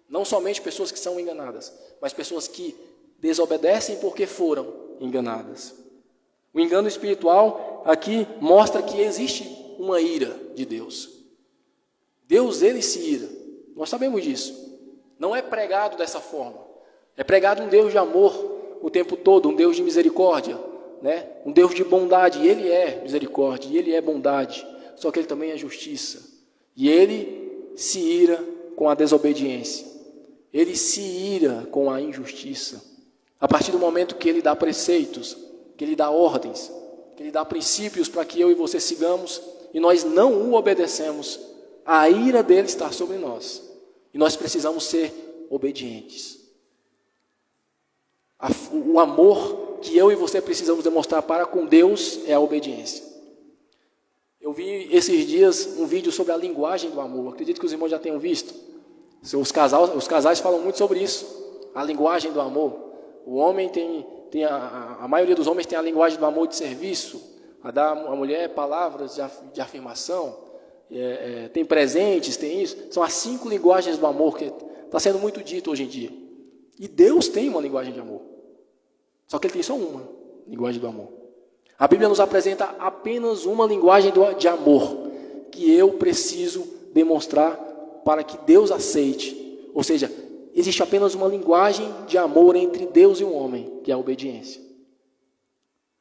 S5: Não somente pessoas que são enganadas, mas pessoas que desobedecem porque foram enganadas. O engano espiritual aqui mostra que existe uma ira de Deus. Deus, ele se ira. Nós sabemos disso. Não é pregado dessa forma. É pregado um Deus de amor o tempo todo, um Deus de misericórdia, né? Um Deus de bondade. E ele é misericórdia, e ele é bondade. Só que ele também é justiça. E ele se ira com a desobediência. Ele se ira com a injustiça. A partir do momento que ele dá preceitos, que ele dá ordens, que ele dá princípios para que eu e você sigamos, e nós não o obedecemos, a ira dele está sobre nós. E nós precisamos ser obedientes. O amor que eu e você precisamos demonstrar para com Deus é a obediência. Eu vi esses dias um vídeo sobre a linguagem do amor. Acredito que os irmãos já tenham visto. Os casais falam muito sobre isso. A linguagem do amor. O homem a maioria dos homens tem a linguagem do amor de serviço. A dar à mulher palavras de afirmação. Tem presentes, tem isso. São as 5 linguagens do amor que está sendo muito dito hoje em dia. E Deus tem uma linguagem de amor. Só que ele tem só uma linguagem do amor. A Bíblia nos apresenta apenas uma linguagem de amor que eu preciso demonstrar para que Deus aceite. Ou seja, existe apenas uma linguagem de amor entre Deus e o homem, que é a obediência.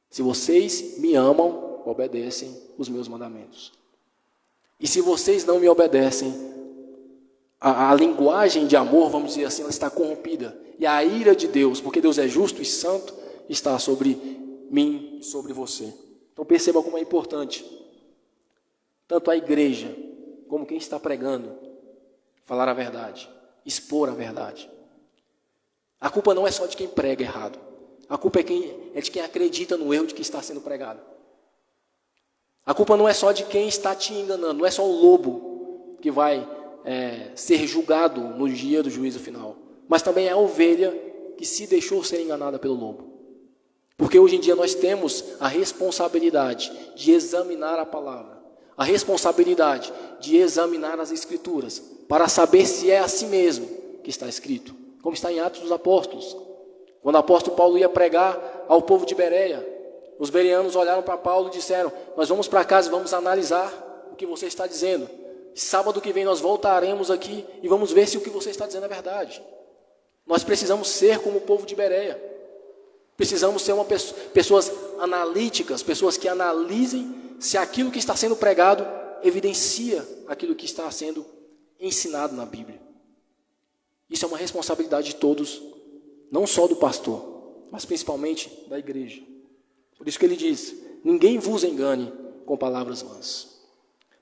S5: Se vocês me amam, obedecem os meus mandamentos. E se vocês não me obedecem, a linguagem de amor, vamos dizer assim, ela está corrompida. E a ira de Deus, porque Deus é justo e santo, está sobre mim e sobre você. Então perceba como é importante, tanto a igreja, como quem está pregando, falar a verdade, expor a verdade. A culpa não é só de quem prega errado. A culpa é de quem acredita no erro de que está sendo pregado. A culpa não é só de quem está te enganando. Não é só o lobo que vai ser julgado no dia do juízo final. Mas também é a ovelha que se deixou ser enganada pelo lobo. Porque hoje em dia nós temos a responsabilidade de examinar a palavra. A responsabilidade de examinar as Escrituras. Para saber se é assim mesmo que está escrito. Como está em Atos dos Apóstolos. Quando o apóstolo Paulo ia pregar ao povo de Bereia, os bereanos olharam para Paulo e disseram: nós vamos para casa e vamos analisar o que você está dizendo. Sábado que vem nós voltaremos aqui e vamos ver se o que você está dizendo é verdade. Nós precisamos ser como o povo de Bereia. Precisamos ser pessoas analíticas, pessoas que analisem se aquilo que está sendo pregado evidencia aquilo que está sendo ensinado na Bíblia. Isso é uma responsabilidade de todos, não só do pastor, mas principalmente da igreja. Por isso que ele diz: ninguém vos engane com palavras vãs.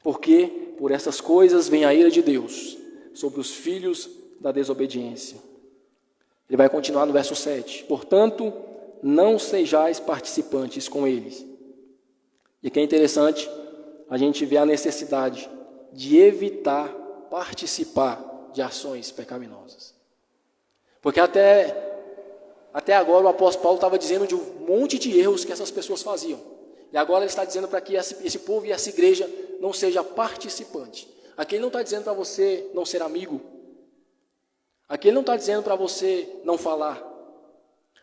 S5: Porque por essas coisas vem a ira de Deus sobre os filhos da desobediência. Ele vai continuar no verso 7. Portanto, não sejais participantes com eles. E aqui é interessante a gente ver a necessidade de evitar participar de ações pecaminosas. Porque até agora o apóstolo Paulo estava dizendo de um monte de erros que essas pessoas faziam. E agora ele está dizendo para que esse povo e essa igreja não seja participante. Aqui ele não está dizendo para você não ser amigo. Aqui ele não está dizendo para você não falar.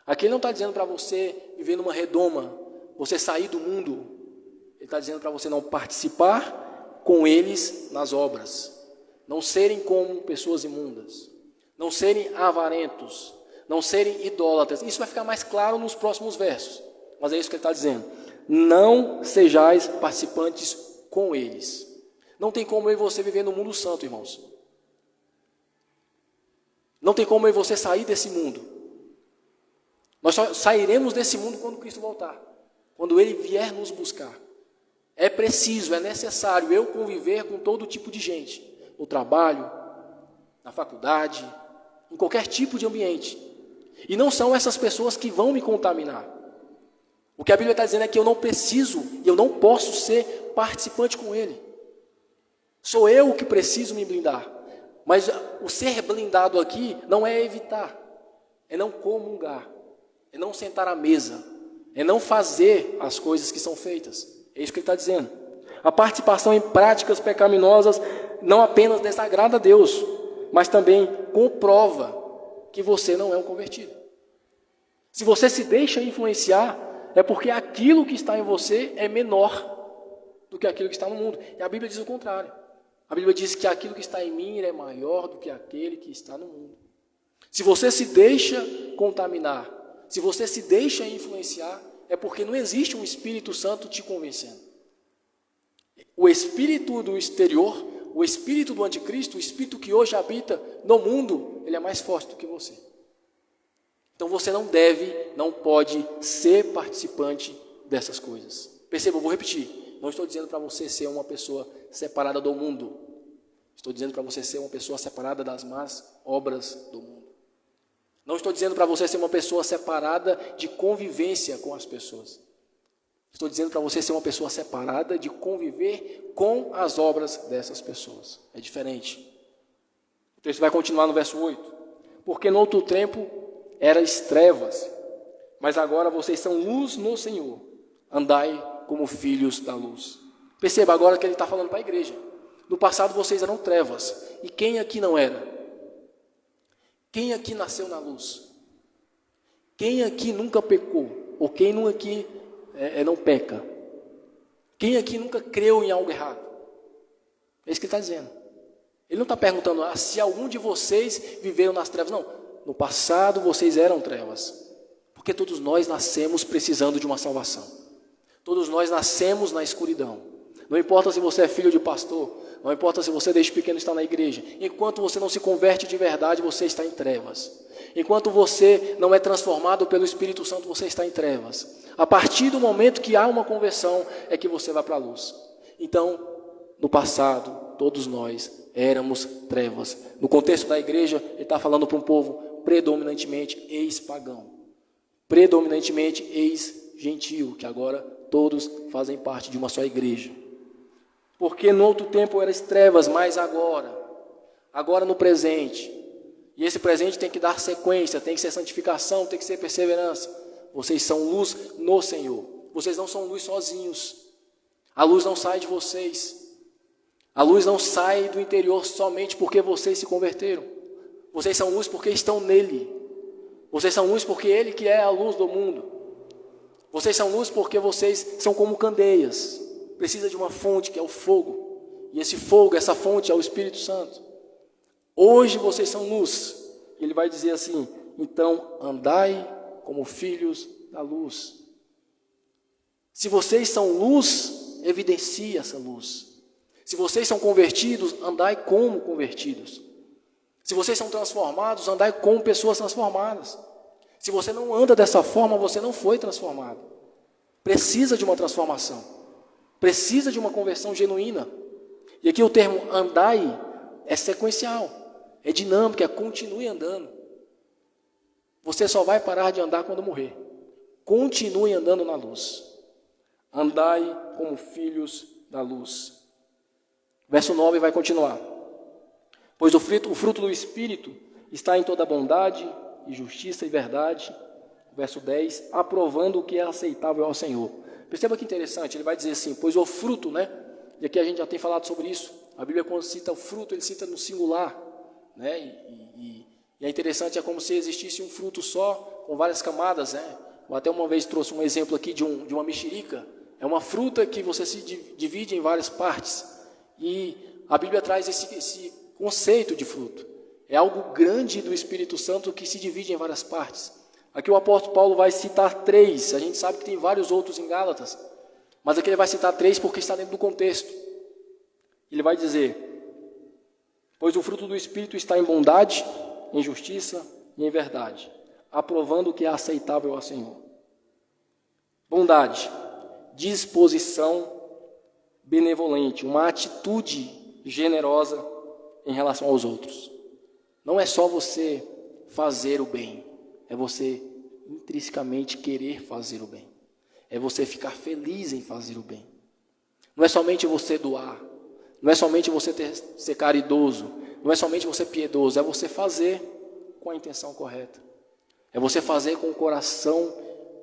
S5: Aqui ele não está dizendo para você viver numa redoma, você sair do mundo. Ele está dizendo para você não participar com eles nas obras. Não serem como pessoas imundas. Não serem avarentos. Não serem idólatras. Isso vai ficar mais claro nos próximos versos. Mas é isso que ele está dizendo. Não sejais participantes com eles. Não tem como eu e você viver no mundo santo, irmãos. Não tem como eu e você sair desse mundo. Nós só sairemos desse mundo quando Cristo voltar. Quando Ele vier nos buscar. É preciso, é necessário eu conviver com todo tipo de gente. No trabalho, na faculdade, em qualquer tipo de ambiente. E não são essas pessoas que vão me contaminar. O que a Bíblia está dizendo é que eu não preciso e eu não posso ser participante com ele. Sou eu que preciso me blindar. Mas o ser blindado aqui não é evitar, é não comungar, é não sentar à mesa, é não fazer as coisas que são feitas. É isso que ele está dizendo. A participação em práticas pecaminosas não apenas desagrada a Deus, mas também comprova que você não é um convertido. Se você se deixa influenciar, é porque aquilo que está em você é menor do que aquilo que está no mundo. E a Bíblia diz o contrário. A Bíblia diz que aquilo que está em mim é maior do que aquele que está no mundo. Se você se deixa contaminar, se você se deixa influenciar, é porque não existe um Espírito Santo te convencendo. O espírito do exterior, o espírito do anticristo, o espírito que hoje habita no mundo, ele é mais forte do que você. Então você não deve, não pode ser participante dessas coisas. Perceba, eu vou repetir. Não estou dizendo para você ser uma pessoa separada do mundo. Estou dizendo para você ser uma pessoa separada das más obras do mundo. Não estou dizendo para você ser uma pessoa separada de convivência com as pessoas. Estou dizendo para você ser uma pessoa separada de conviver com as obras dessas pessoas. É diferente. O texto vai continuar no verso 8. Porque no outro tempo erais trevas, mas agora vocês são luz no Senhor. Andai como filhos da luz. Perceba agora que ele está falando para a igreja. No passado vocês eram trevas. E quem aqui não era? Quem aqui nasceu na luz? Quem aqui nunca pecou? Ou quem nunca aqui não peca? Quem aqui nunca creu em algo errado? É isso que ele está dizendo. Ele não está perguntando se algum de vocês viveram nas trevas. Não, no passado vocês eram trevas. Porque todos nós nascemos precisando de uma salvação. Todos nós nascemos na escuridão. Não importa se você é filho de pastor, não importa se você desde pequeno está na igreja. Enquanto você não se converte de verdade, você está em trevas. Enquanto você não é transformado pelo Espírito Santo, você está em trevas. A partir do momento que há uma conversão, é que você vai para a luz. Então, no passado, todos nós éramos trevas. No contexto da igreja, ele está falando para um povo predominantemente ex-pagão. Predominantemente ex-gentil, que agora todos fazem parte de uma só igreja. Porque no outro tempo eram trevas, mas agora no presente. E esse presente tem que dar sequência, tem que ser santificação, tem que ser perseverança. Vocês são luz no Senhor. Vocês não são luz sozinhos. A luz não sai de vocês. A luz não sai do interior somente porque vocês se converteram. Vocês são luz porque estão nele. Vocês são luz porque ele que é a luz do mundo. Vocês são luz porque vocês são como candeias. Precisa de uma fonte que é o fogo. E esse fogo, essa fonte é o Espírito Santo. Hoje vocês são luz. Ele vai dizer assim: então andai como filhos da luz. Se vocês são luz, evidencie essa luz. Se vocês são convertidos, andai como convertidos. Se vocês são transformados, andai como pessoas transformadas. Se você não anda dessa forma, você não foi transformado. Precisa de uma transformação. Precisa de uma conversão genuína. E aqui o termo andai é sequencial, é dinâmico, é continue andando. Você só vai parar de andar quando morrer. Continue andando na luz. Andai como filhos da luz. Verso 9 vai continuar. Pois o fruto do Espírito está em toda bondade e justiça e verdade. Verso 10, aprovando o que é aceitável ao Senhor. Perceba que interessante, ele vai dizer assim, pois o fruto, né? E aqui a gente já tem falado sobre isso. A Bíblia, quando cita o fruto, ele cita no singular, né? E é interessante, é como se existisse um fruto só, com várias camadas, né? Eu até uma vez trouxe um exemplo aqui de uma mexerica. É uma fruta que você se divide em várias partes. E a Bíblia traz esse conceito de fruto. É algo grande do Espírito Santo que se divide em várias partes. Aqui o apóstolo Paulo vai citar 3. A gente sabe que tem vários outros em Gálatas. Mas aqui ele vai citar 3 porque está dentro do contexto. Ele vai dizer: pois o fruto do Espírito está em bondade, em justiça e em verdade, aprovando o que é aceitável ao Senhor. Bondade, disposição benevolente, uma atitude generosa em relação aos outros. Não é só você fazer o bem, é você intrinsecamente querer fazer o bem. é você ficar feliz em fazer o bem. Não é somente você doar, não é somente você ser caridoso, não é somente você piedoso, é você fazer com a intenção correta. É você fazer com o coração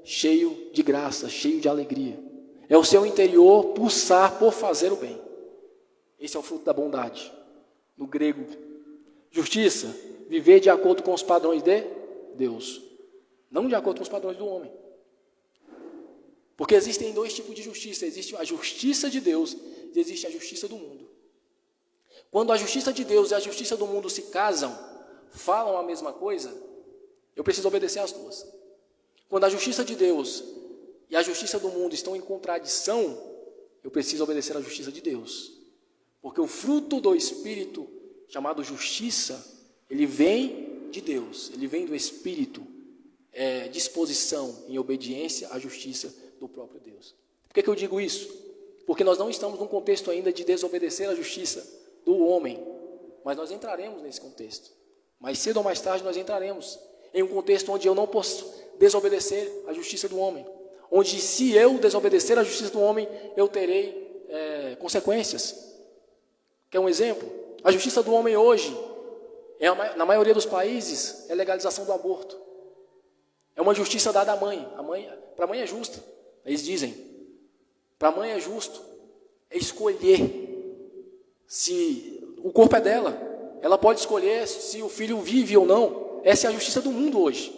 S5: cheio de graça, cheio de alegria. É o seu interior pulsar por fazer o bem. Esse é o fruto da bondade. No grego, justiça, viver de acordo com os padrões de Deus, não de acordo com os padrões do homem. Porque existem dois tipos de justiça. Existe a justiça de Deus e existe a justiça do mundo. Quando a justiça de Deus e a justiça do mundo se casam, falam a mesma coisa, eu preciso obedecer às duas. Quando a justiça de Deus e a justiça do mundo estão em contradição, eu preciso obedecer à justiça de Deus. Porque o fruto do Espírito, chamado justiça, ele vem de Deus, ele vem do Espírito, disposição em obediência à justiça do próprio Deus. Por que eu digo isso? Porque nós não estamos num contexto ainda de desobedecer à justiça do homem, mas nós entraremos nesse contexto. Mais cedo ou mais tarde nós entraremos em um contexto onde eu não posso desobedecer à justiça do homem, onde se eu desobedecer à justiça do homem, eu terei consequências. Quer um exemplo? A justiça do homem hoje, na maioria dos países, é legalização do aborto. É uma justiça dada à mãe. Para a mãe é justa. Eles dizem, para a mãe é justo escolher se o corpo é dela. Ela pode escolher se o filho vive ou não. Essa é a justiça do mundo hoje.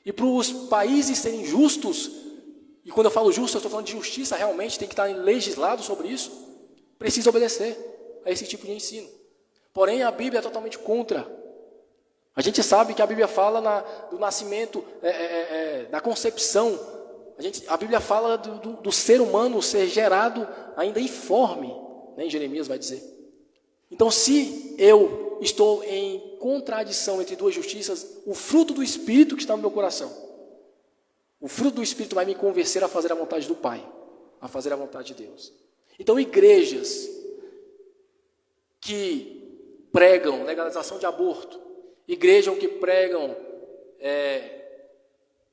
S5: E para os países serem justos, e quando eu falo justo, eu estou falando de justiça, realmente tem que estar legislado sobre isso, precisa obedecer a esse tipo de ensino. Porém, a Bíblia é totalmente contra. A gente sabe que a Bíblia fala do nascimento, da concepção. A Bíblia fala do ser humano ser gerado ainda informe, né, em Jeremias vai dizer. Então, se eu estou em contradição entre duas justiças, o fruto do Espírito que está no meu coração, o fruto do Espírito vai me convencer a fazer a vontade do Pai, a fazer a vontade de Deus. Então, igrejas que pregam legalização de aborto, igrejas que pregam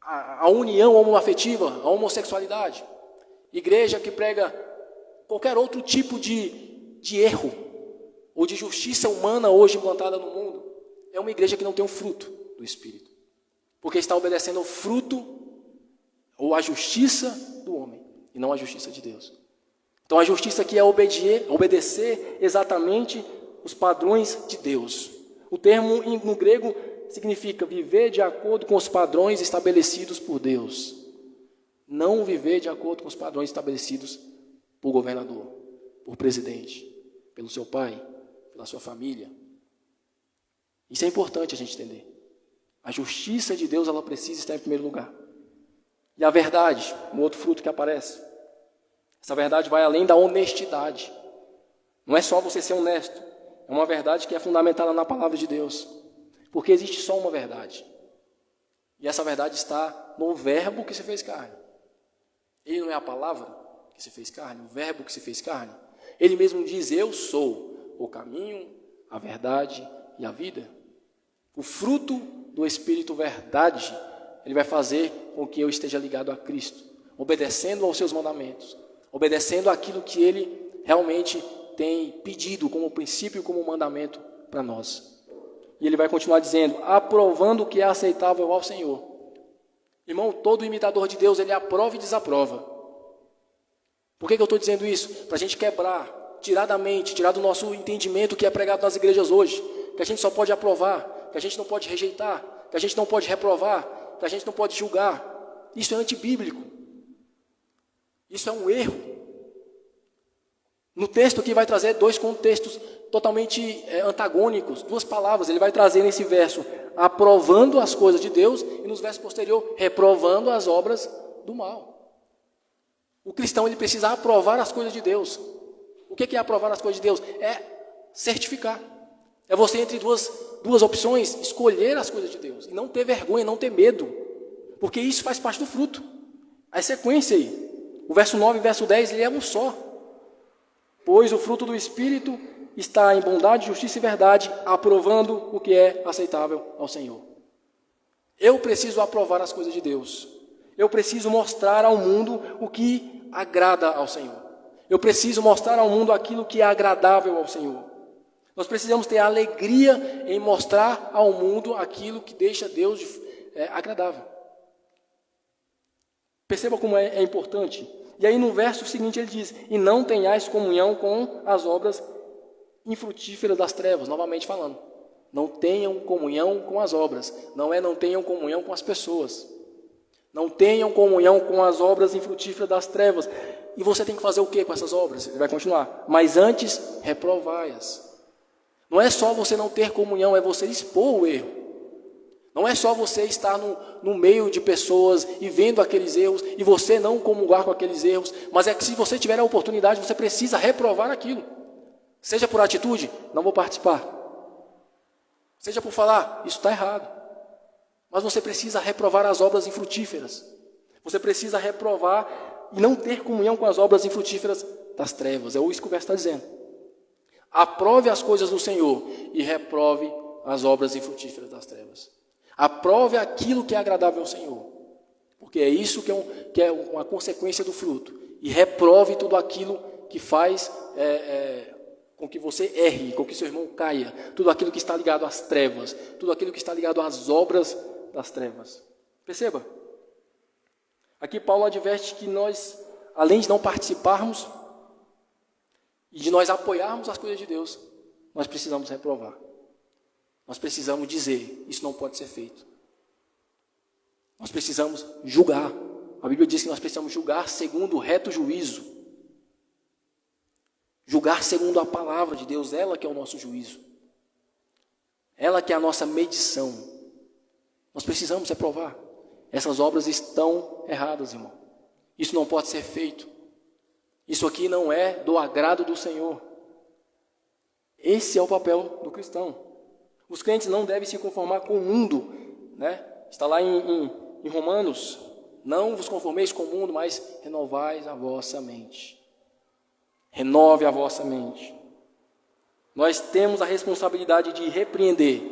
S5: a união homoafetiva, a homossexualidade, igreja que prega qualquer outro tipo de erro ou de justiça humana hoje implantada no mundo, é uma igreja que não tem o fruto do Espírito, porque está obedecendo ao fruto ou à justiça do homem e não à justiça de Deus. Então a justiça aqui é obedecer exatamente os padrões de Deus. O termo no grego significa viver de acordo com os padrões estabelecidos por Deus. Não viver de acordo com os padrões estabelecidos por governador, por presidente, pelo seu pai, pela sua família. Isso é importante a gente entender. A justiça de Deus, ela precisa estar em primeiro lugar. E a verdade, um outro fruto que aparece. Essa verdade vai além da honestidade. Não é só você ser honesto. É uma verdade que é fundamentada na palavra de Deus. Porque existe só uma verdade. E essa verdade está no verbo que se fez carne. Ele não é a palavra que se fez carne, o verbo que se fez carne. Ele mesmo diz, eu sou o caminho, a verdade e a vida. O fruto do Espírito verdade, ele vai fazer com que eu esteja ligado a Cristo, obedecendo aos seus mandamentos, obedecendo aquilo que ele realmente tem pedido como princípio, como mandamento para nós. E ele vai continuar dizendo, aprovando o que é aceitável ao Senhor. Irmão, todo imitador de Deus, ele aprova e desaprova. Por que eu estou dizendo isso? Para a gente quebrar, tirar da mente, tirar do nosso entendimento o que é pregado nas igrejas hoje, que a gente só pode aprovar, que a gente não pode rejeitar, que a gente não pode reprovar, que a gente não pode julgar. Isso é antibíblico. Isso é um erro. No texto aqui vai trazer dois contextos totalmente antagônicos, duas palavras. Ele vai trazer nesse verso, aprovando as coisas de Deus, e nos versos posteriores, reprovando as obras do mal. O cristão, ele precisa aprovar as coisas de Deus. O que é aprovar as coisas de Deus? É certificar. É você, entre duas opções, escolher as coisas de Deus. E não ter vergonha, não ter medo. Porque isso faz parte do fruto. A sequência aí. O verso 9 e o verso 10, ele é um só. Pois o fruto do Espírito está em bondade, justiça e verdade, aprovando o que é aceitável ao Senhor. Eu preciso aprovar as coisas de Deus. Eu preciso mostrar ao mundo o que agrada ao Senhor. Eu preciso mostrar ao mundo aquilo que é agradável ao Senhor. Nós precisamos ter alegria em mostrar ao mundo aquilo que deixa Deus agradável. Perceba como é importante. E aí no verso seguinte ele diz: e não tenhais comunhão com as obras infrutíferas das trevas. Novamente falando, não tenham comunhão com as obras. Não tenham comunhão com as pessoas. Não tenham comunhão com as obras infrutíferas das trevas. E você tem que fazer o que com essas obras? Ele vai continuar. Mas antes, reprovai-as. Não é só você não ter comunhão, é você expor o erro. Não é só você estar no meio de pessoas e vendo aqueles erros e você não comungar com aqueles erros, mas é que se você tiver a oportunidade, você precisa reprovar aquilo. Seja por atitude, não vou participar. Seja por falar, isso está errado. Mas você precisa reprovar as obras infrutíferas. Você precisa reprovar e não ter comunhão com as obras infrutíferas das trevas. É isso que o verso está dizendo. Aprove as coisas do Senhor e reprove as obras infrutíferas das trevas. Aprove aquilo que é agradável ao Senhor. Porque é isso que é uma consequência do fruto. E reprove tudo aquilo que faz com que você erre, com que seu irmão caia. Tudo aquilo que está ligado às trevas. Tudo aquilo que está ligado às obras das trevas. Perceba. Aqui Paulo adverte que nós, além de não participarmos e de nós apoiarmos as coisas de Deus, nós precisamos reprovar. Nós precisamos dizer, isso não pode ser feito. Nós precisamos julgar. A Bíblia diz que nós precisamos julgar segundo o reto juízo. Julgar segundo a palavra de Deus, ela que é o nosso juízo. Ela que é a nossa medição. Nós precisamos reprovar. Essas obras estão erradas, irmão. Isso não pode ser feito. Isso aqui não é do agrado do Senhor. Esse é o papel do cristão. Os crentes não devem se conformar com o mundo, né? Está lá em Romanos: não vos conformeis com o mundo, mas renovai a vossa mente. Renove a vossa mente. Nós temos a responsabilidade de repreender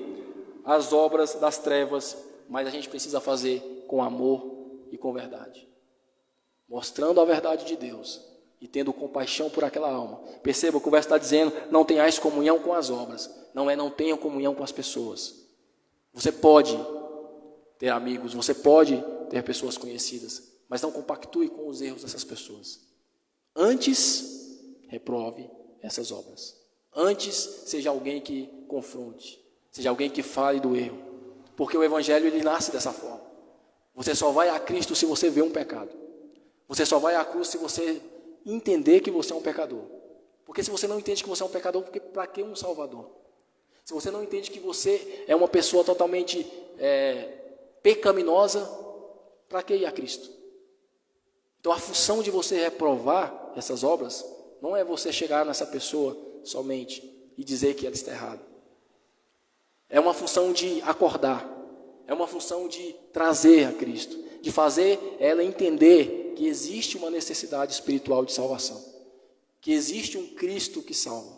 S5: as obras das trevas, mas a gente precisa fazer com amor e com verdade. Mostrando a verdade de Deus e tendo compaixão por aquela alma. Perceba que o verso está dizendo: não tenhais comunhão com as obras. Não tenham comunhão com as pessoas. Você pode ter amigos, você pode ter pessoas conhecidas, mas não compactue com os erros dessas pessoas. Antes, reprove essas obras. Antes, seja alguém que confronte, seja alguém que fale do erro. Porque o Evangelho, ele nasce dessa forma. Você só vai a Cristo se você vê um pecado. Você só vai à cruz se você entender que você é um pecador. Porque se você não entende que você é um pecador, para que um Salvador? Se você não entende que você é uma pessoa totalmente pecaminosa, para que ir a Cristo? Então a função de você reprovar essas obras não é você chegar nessa pessoa somente e dizer que ela está errada. É uma função de acordar. É uma função de trazer a Cristo, de fazer ela entender que existe uma necessidade espiritual de salvação, que existe um Cristo que salva,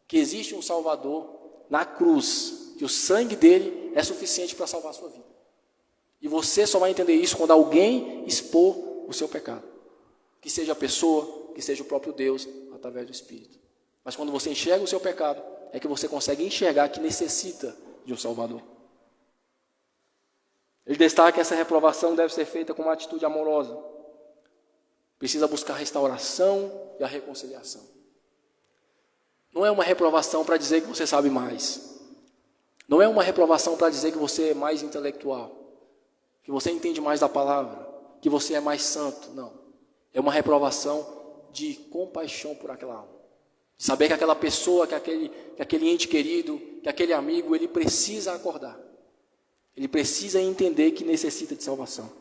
S5: que existe um Salvador na cruz, que o sangue dele é suficiente para salvar a sua vida. E você só vai entender isso quando alguém expor o seu pecado, que seja a pessoa, que seja o próprio Deus, através do Espírito. Mas quando você enxerga o seu pecado, é que você consegue enxergar que necessita de um Salvador. Ele destaca que essa reprovação deve ser feita com uma atitude amorosa. Precisa buscar a restauração e a reconciliação. Não é uma reprovação para dizer que você sabe mais. Não é uma reprovação para dizer que você é mais intelectual, que você entende mais da palavra, que você é mais santo. Não. É uma reprovação de compaixão por aquela alma. De saber que aquela pessoa, que aquele ente querido, que aquele amigo, ele precisa acordar. Ele precisa entender que necessita de salvação.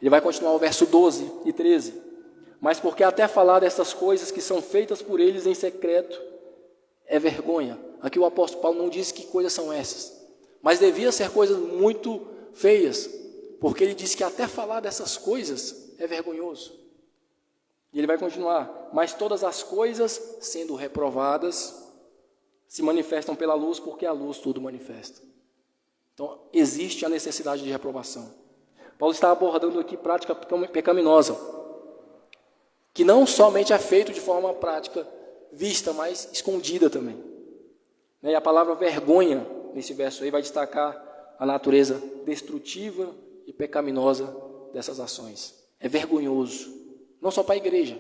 S5: Ele vai continuar o verso 12 e 13. Mas porque até falar dessas coisas que são feitas por eles em secreto é vergonha. Aqui o apóstolo Paulo não diz que coisas são essas, mas devia ser coisas muito feias, porque ele diz que até falar dessas coisas é vergonhoso. E ele vai continuar: mas todas as coisas, sendo reprovadas, se manifestam pela luz, porque a luz tudo manifesta. Então, existe a necessidade de reprovação. Paulo está abordando aqui prática pecaminosa, que não somente é feito de forma prática, vista, mas escondida também. E a palavra vergonha, nesse verso aí, vai destacar a natureza destrutiva e pecaminosa dessas ações. É vergonhoso, não só para a igreja,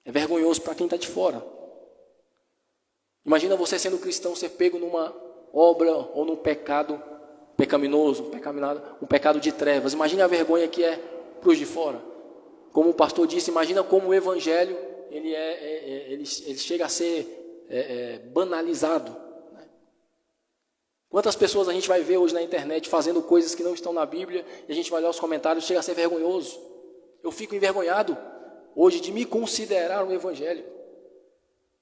S5: é vergonhoso para quem está de fora. Imagina você sendo cristão, ser pego numa obra ou num pecado pecaminoso, um pecado de trevas. Imagina a vergonha que é para os de fora. Como o pastor disse, imagina como o evangelho ele chega a ser banalizado. Né? Quantas pessoas a gente vai ver hoje na internet fazendo coisas que não estão na Bíblia, e a gente vai olhar os comentários, chega a ser vergonhoso. Eu fico envergonhado hoje de me considerar um evangélico,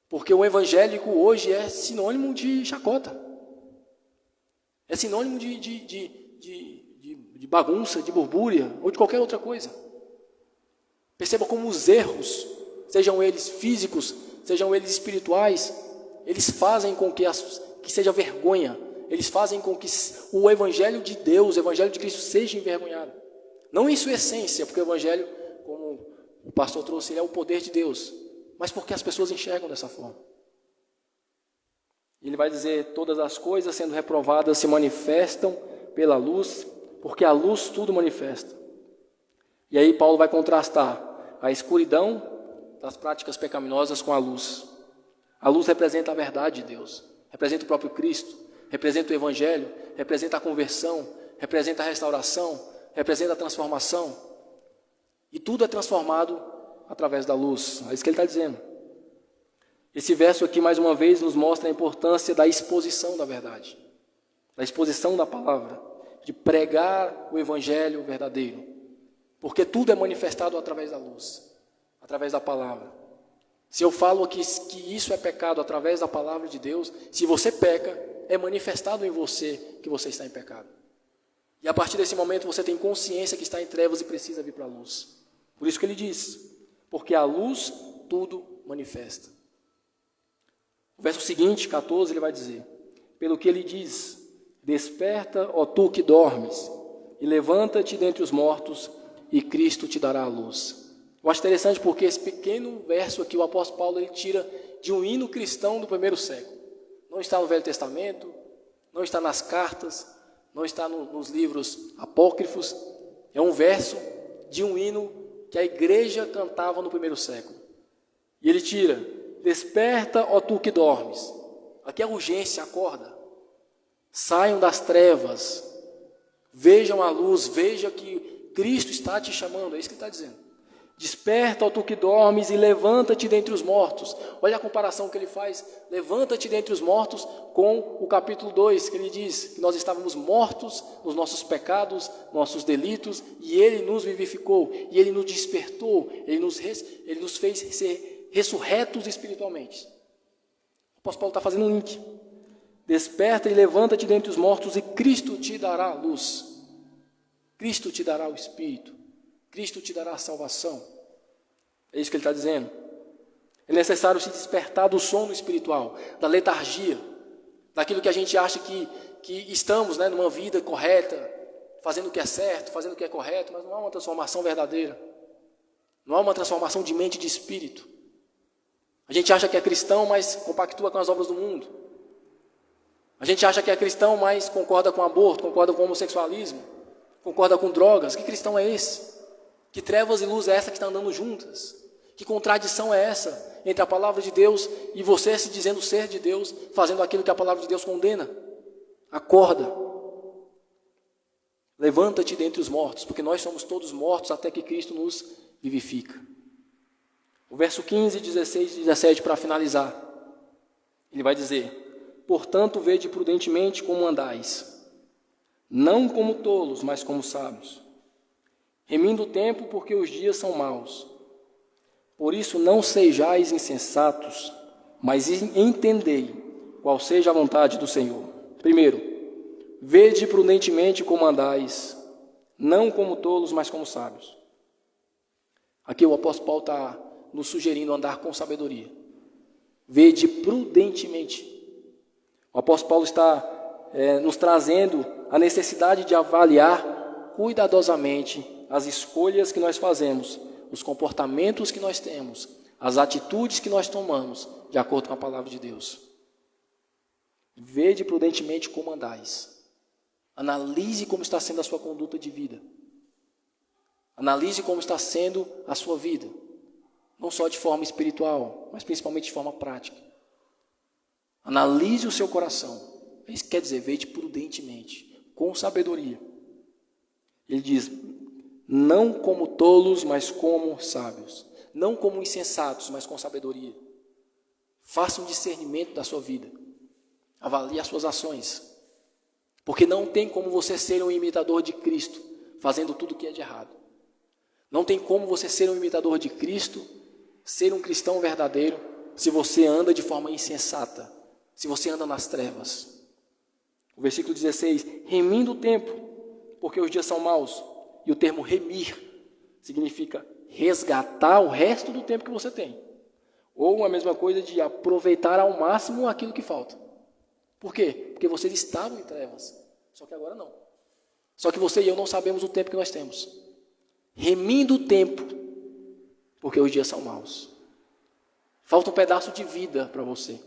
S5: porque o evangélico hoje é sinônimo de chacota, é sinônimo de bagunça, de burbúria, ou de qualquer outra coisa. Perceba como os erros, sejam eles físicos, sejam eles espirituais, eles fazem com que seja vergonha, eles fazem com que o evangelho de Deus, o evangelho de Cristo seja envergonhado. Não em sua essência, porque o evangelho, como o pastor trouxe, ele é o poder de Deus, mas porque as pessoas enxergam dessa forma. Ele vai dizer, todas as coisas sendo reprovadas se manifestam pela luz, porque a luz tudo manifesta. E aí Paulo vai contrastar a escuridão das práticas pecaminosas com a luz. A luz representa a verdade de Deus, representa o próprio Cristo, representa o Evangelho, representa a conversão, representa a restauração, representa a transformação. E tudo é transformado através da luz. É isso que ele está dizendo. Esse verso aqui, mais uma vez, nos mostra a importância da exposição da verdade, da exposição da palavra, de pregar o Evangelho verdadeiro. Porque tudo é manifestado através da luz, através da palavra. Se eu falo que isso é pecado através da palavra de Deus, se você peca, é manifestado em você que você está em pecado. E a partir desse momento você tem consciência que está em trevas e precisa vir para a luz. Por isso que ele diz, porque a luz tudo manifesta. O verso seguinte, 14, ele vai dizer, pelo que ele diz, desperta, ó tu que dormes, e levanta-te dentre os mortos, e Cristo te dará a luz. Eu acho interessante porque esse pequeno verso aqui, o apóstolo Paulo, ele tira de um hino cristão do primeiro século. Não está no Velho Testamento, não está nas cartas, não está nos livros apócrifos. É um verso de um hino que a igreja cantava no primeiro século. E ele tira, desperta, ó tu que dormes. Aqui é urgência, acorda. Saiam das trevas, vejam a luz, veja que Cristo está te chamando, é isso que ele está dizendo. Desperta, ó tu que dormes, e levanta-te dentre os mortos. Olha a comparação que ele faz. Levanta-te dentre os mortos com o capítulo 2, que ele diz que nós estávamos mortos nos nossos pecados, nossos delitos, e ele nos vivificou, e ele nos despertou, ele nos fez ser ressurretos espiritualmente. O apóstolo Paulo está fazendo um link. Desperta e levanta-te dentre os mortos, e Cristo te dará a luz. Cristo te dará o Espírito. Cristo te dará a salvação. É isso que ele está dizendo. É necessário se despertar do sono espiritual, da letargia, daquilo que a gente acha que estamos, né, numa vida correta, fazendo o que é certo, fazendo o que é correto, mas não há uma transformação verdadeira. Não há uma transformação de mente e de espírito. A gente acha que é cristão, mas compactua com as obras do mundo. A gente acha que é cristão, mas concorda com aborto, concorda com homossexualismo, concorda com drogas. Que cristão é esse? Que trevas e luz é essa que está andando juntas? Que contradição é essa entre a palavra de Deus e você se dizendo ser de Deus, fazendo aquilo que a palavra de Deus condena? Acorda. Levanta-te dentre os mortos, porque nós somos todos mortos até que Cristo nos vivifica. O verso 15, 16 e 17, para finalizar, ele vai dizer, portanto, vede prudentemente como andais, não como tolos, mas como sábios, remindo o tempo, porque os dias são maus. Por isso não sejais insensatos, mas entendei qual seja a vontade do Senhor. Primeiro, vede prudentemente como andais, não como tolos, mas como sábios. Aqui o apóstolo Paulo está nos sugerindo andar com sabedoria. Vede prudentemente. O apóstolo Paulo está nos trazendo a necessidade de avaliar cuidadosamente as escolhas que nós fazemos, os comportamentos que nós temos, as atitudes que nós tomamos, de acordo com a palavra de Deus. Vede prudentemente como andais. Analise como está sendo a sua conduta de vida. Analise como está sendo a sua vida. Não só de forma espiritual, mas principalmente de forma prática. Analise o seu coração. Isso quer dizer, vede prudentemente, com sabedoria. Ele diz, não como tolos, mas como sábios. Não como insensatos, mas com sabedoria. Faça um discernimento da sua vida. Avalie as suas ações. Porque não tem como você ser um imitador de Cristo, fazendo tudo o que é de errado. Não tem como você ser um imitador de Cristo, ser um cristão verdadeiro, se você anda de forma insensata, se você anda nas trevas. O versículo 16, remindo o tempo, porque os dias são maus. E o termo remir significa resgatar o resto do tempo que você tem. Ou a mesma coisa de aproveitar ao máximo aquilo que falta. Por quê? Porque vocês estavam em trevas, só que agora não. Só que você e eu não sabemos o tempo que nós temos. Remindo o tempo, porque os dias são maus. Falta um pedaço de vida para você.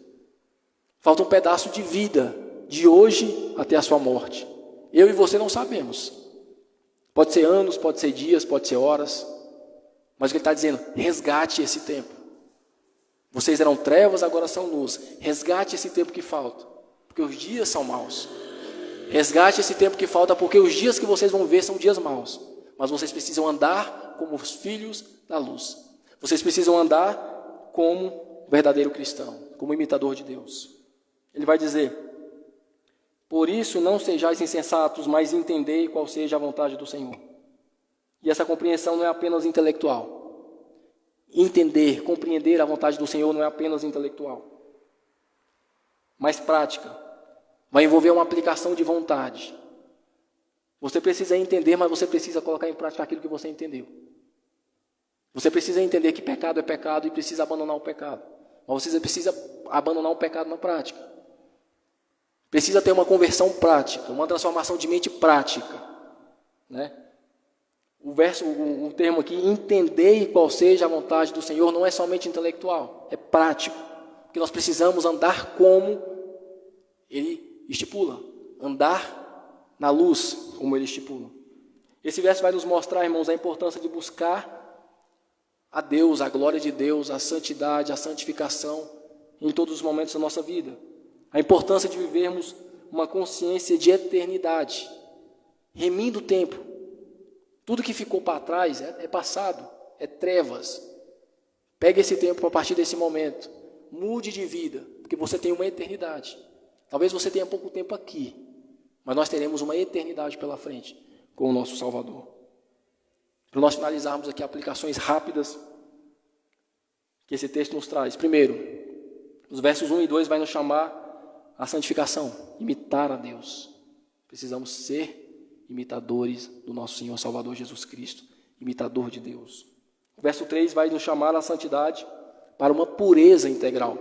S5: Falta um pedaço de vida, de hoje até a sua morte. Eu e você não sabemos. Pode ser anos, pode ser dias, pode ser horas. Mas o que ele está dizendo, resgate esse tempo. Vocês eram trevas, agora são luz. Resgate esse tempo que falta, porque os dias são maus. Resgate esse tempo que falta, porque os dias que vocês vão ver são dias maus. Mas vocês precisam andar como os filhos da luz. Vocês precisam andar como verdadeiro cristão, como imitador de Deus. Ele vai dizer, por isso não sejais insensatos, mas entendei qual seja a vontade do Senhor. E essa compreensão não é apenas intelectual. Entender, compreender a vontade do Senhor não é apenas intelectual, mas prática. Vai envolver uma aplicação de vontade. Você precisa entender, mas você precisa colocar em prática aquilo que você entendeu. Você precisa entender que pecado é pecado e precisa abandonar o pecado. Mas você precisa abandonar o pecado na prática. Precisa ter uma conversão prática, uma transformação de mente prática, né? O termo aqui, entendei qual seja a vontade do Senhor, não é somente intelectual, é prático. Porque nós precisamos andar como Ele estipula, andar na luz, como Ele estipula. Esse verso vai nos mostrar, irmãos, a importância de buscar a Deus, a glória de Deus, a santidade, a santificação em todos os momentos da nossa vida. A importância de vivermos uma consciência de eternidade, remindo o tempo. Tudo que ficou para trás é passado, é trevas. Pegue esse tempo a partir desse momento. Mude de vida, porque você tem uma eternidade. Talvez você tenha pouco tempo aqui, mas nós teremos uma eternidade pela frente com o nosso Salvador. Para nós finalizarmos aqui aplicações rápidas que esse texto nos traz. Primeiro, os versos 1 e 2 vai nos chamar a santificação, imitar a Deus. Precisamos ser imitadores do nosso Senhor Salvador Jesus Cristo, imitador de Deus. O verso 3 vai nos chamar a santidade para uma pureza integral.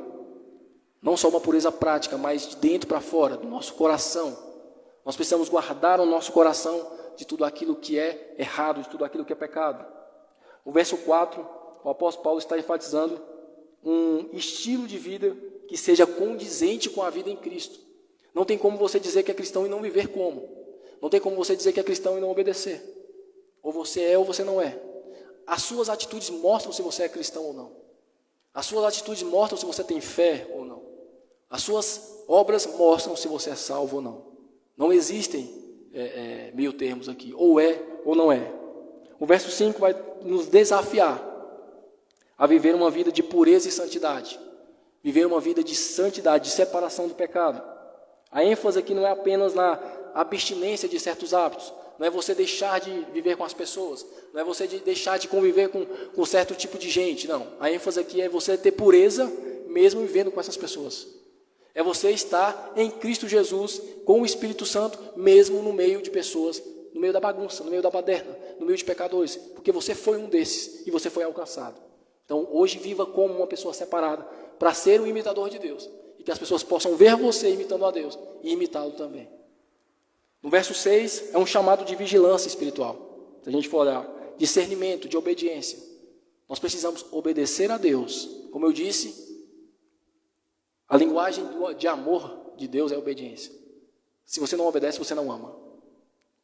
S5: Não só uma pureza prática, mas de dentro para fora, do nosso coração. Nós precisamos guardar o nosso coração de tudo aquilo que é errado, de tudo aquilo que é pecado. O verso 4, o apóstolo Paulo está enfatizando um estilo de vida que seja condizente com a vida em Cristo. Não tem como você dizer que é cristão e não viver como. Não tem como você dizer que é cristão e não obedecer. Ou você é ou você não é. As suas atitudes mostram se você é cristão ou não. As suas atitudes mostram se você tem fé ou não. As suas obras mostram se você é salvo ou não. Não existem meio termos aqui. Ou é ou não é. O verso 5 vai nos desafiar a viver uma vida de pureza e santidade. Viver uma vida de santidade, de separação do pecado. A ênfase aqui não é apenas na abstinência de certos hábitos, não é você deixar de viver com as pessoas, não é você deixar de conviver com certo tipo de gente, não. A ênfase aqui é você ter pureza mesmo vivendo com essas pessoas. É você estar em Cristo Jesus com o Espírito Santo mesmo no meio de pessoas, no meio da bagunça, no meio da baderna, no meio de pecadores, porque você foi um desses e você foi alcançado. Então hoje viva como uma pessoa separada para ser um imitador de Deus e que as pessoas possam ver você imitando a Deus e imitá-lo também. No verso 6 é um chamado de vigilância espiritual. Se a gente for olhar, discernimento, de obediência. Nós precisamos obedecer a Deus. Como eu disse, a linguagem de amor de Deus é obediência. Se você não obedece, você não ama.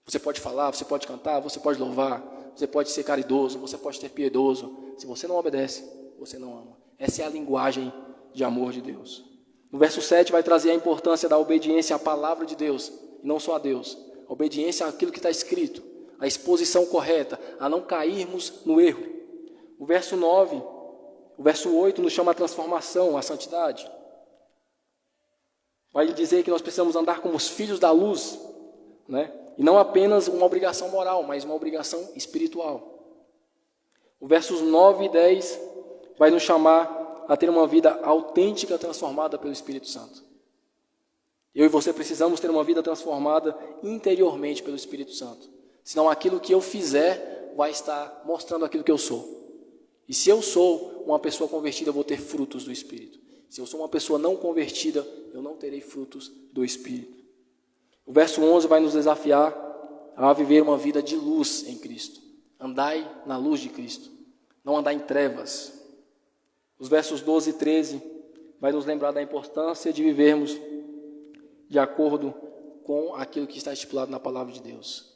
S5: Você pode falar, você pode cantar, você pode louvar, você pode ser caridoso, você pode ser piedoso. Se você não obedece, você não ama. Essa é a linguagem de amor de Deus. No verso 7 vai trazer a importância da obediência à palavra de Deus, e não só a Deus. A obediência àquilo que está escrito, a exposição correta, a não cairmos no erro. O verso 9, o verso 8 nos chama a transformação, a santidade. Vai dizer que nós precisamos andar como os filhos da luz, né? E não apenas uma obrigação moral, mas uma obrigação espiritual. O versos 9 e 10 vai nos chamar a ter uma vida autêntica, transformada pelo Espírito Santo. Eu e você precisamos ter uma vida transformada interiormente pelo Espírito Santo. Senão aquilo que eu fizer vai estar mostrando aquilo que eu sou. E se eu sou uma pessoa convertida, eu vou ter frutos do Espírito. Se eu sou uma pessoa não convertida, eu não terei frutos do Espírito. O verso 11 vai nos desafiar a viver uma vida de luz em Cristo. Andai na luz de Cristo, não andai em trevas. Os versos 12 e 13 vai nos lembrar da importância de vivermos de acordo com aquilo que está estipulado na palavra de Deus.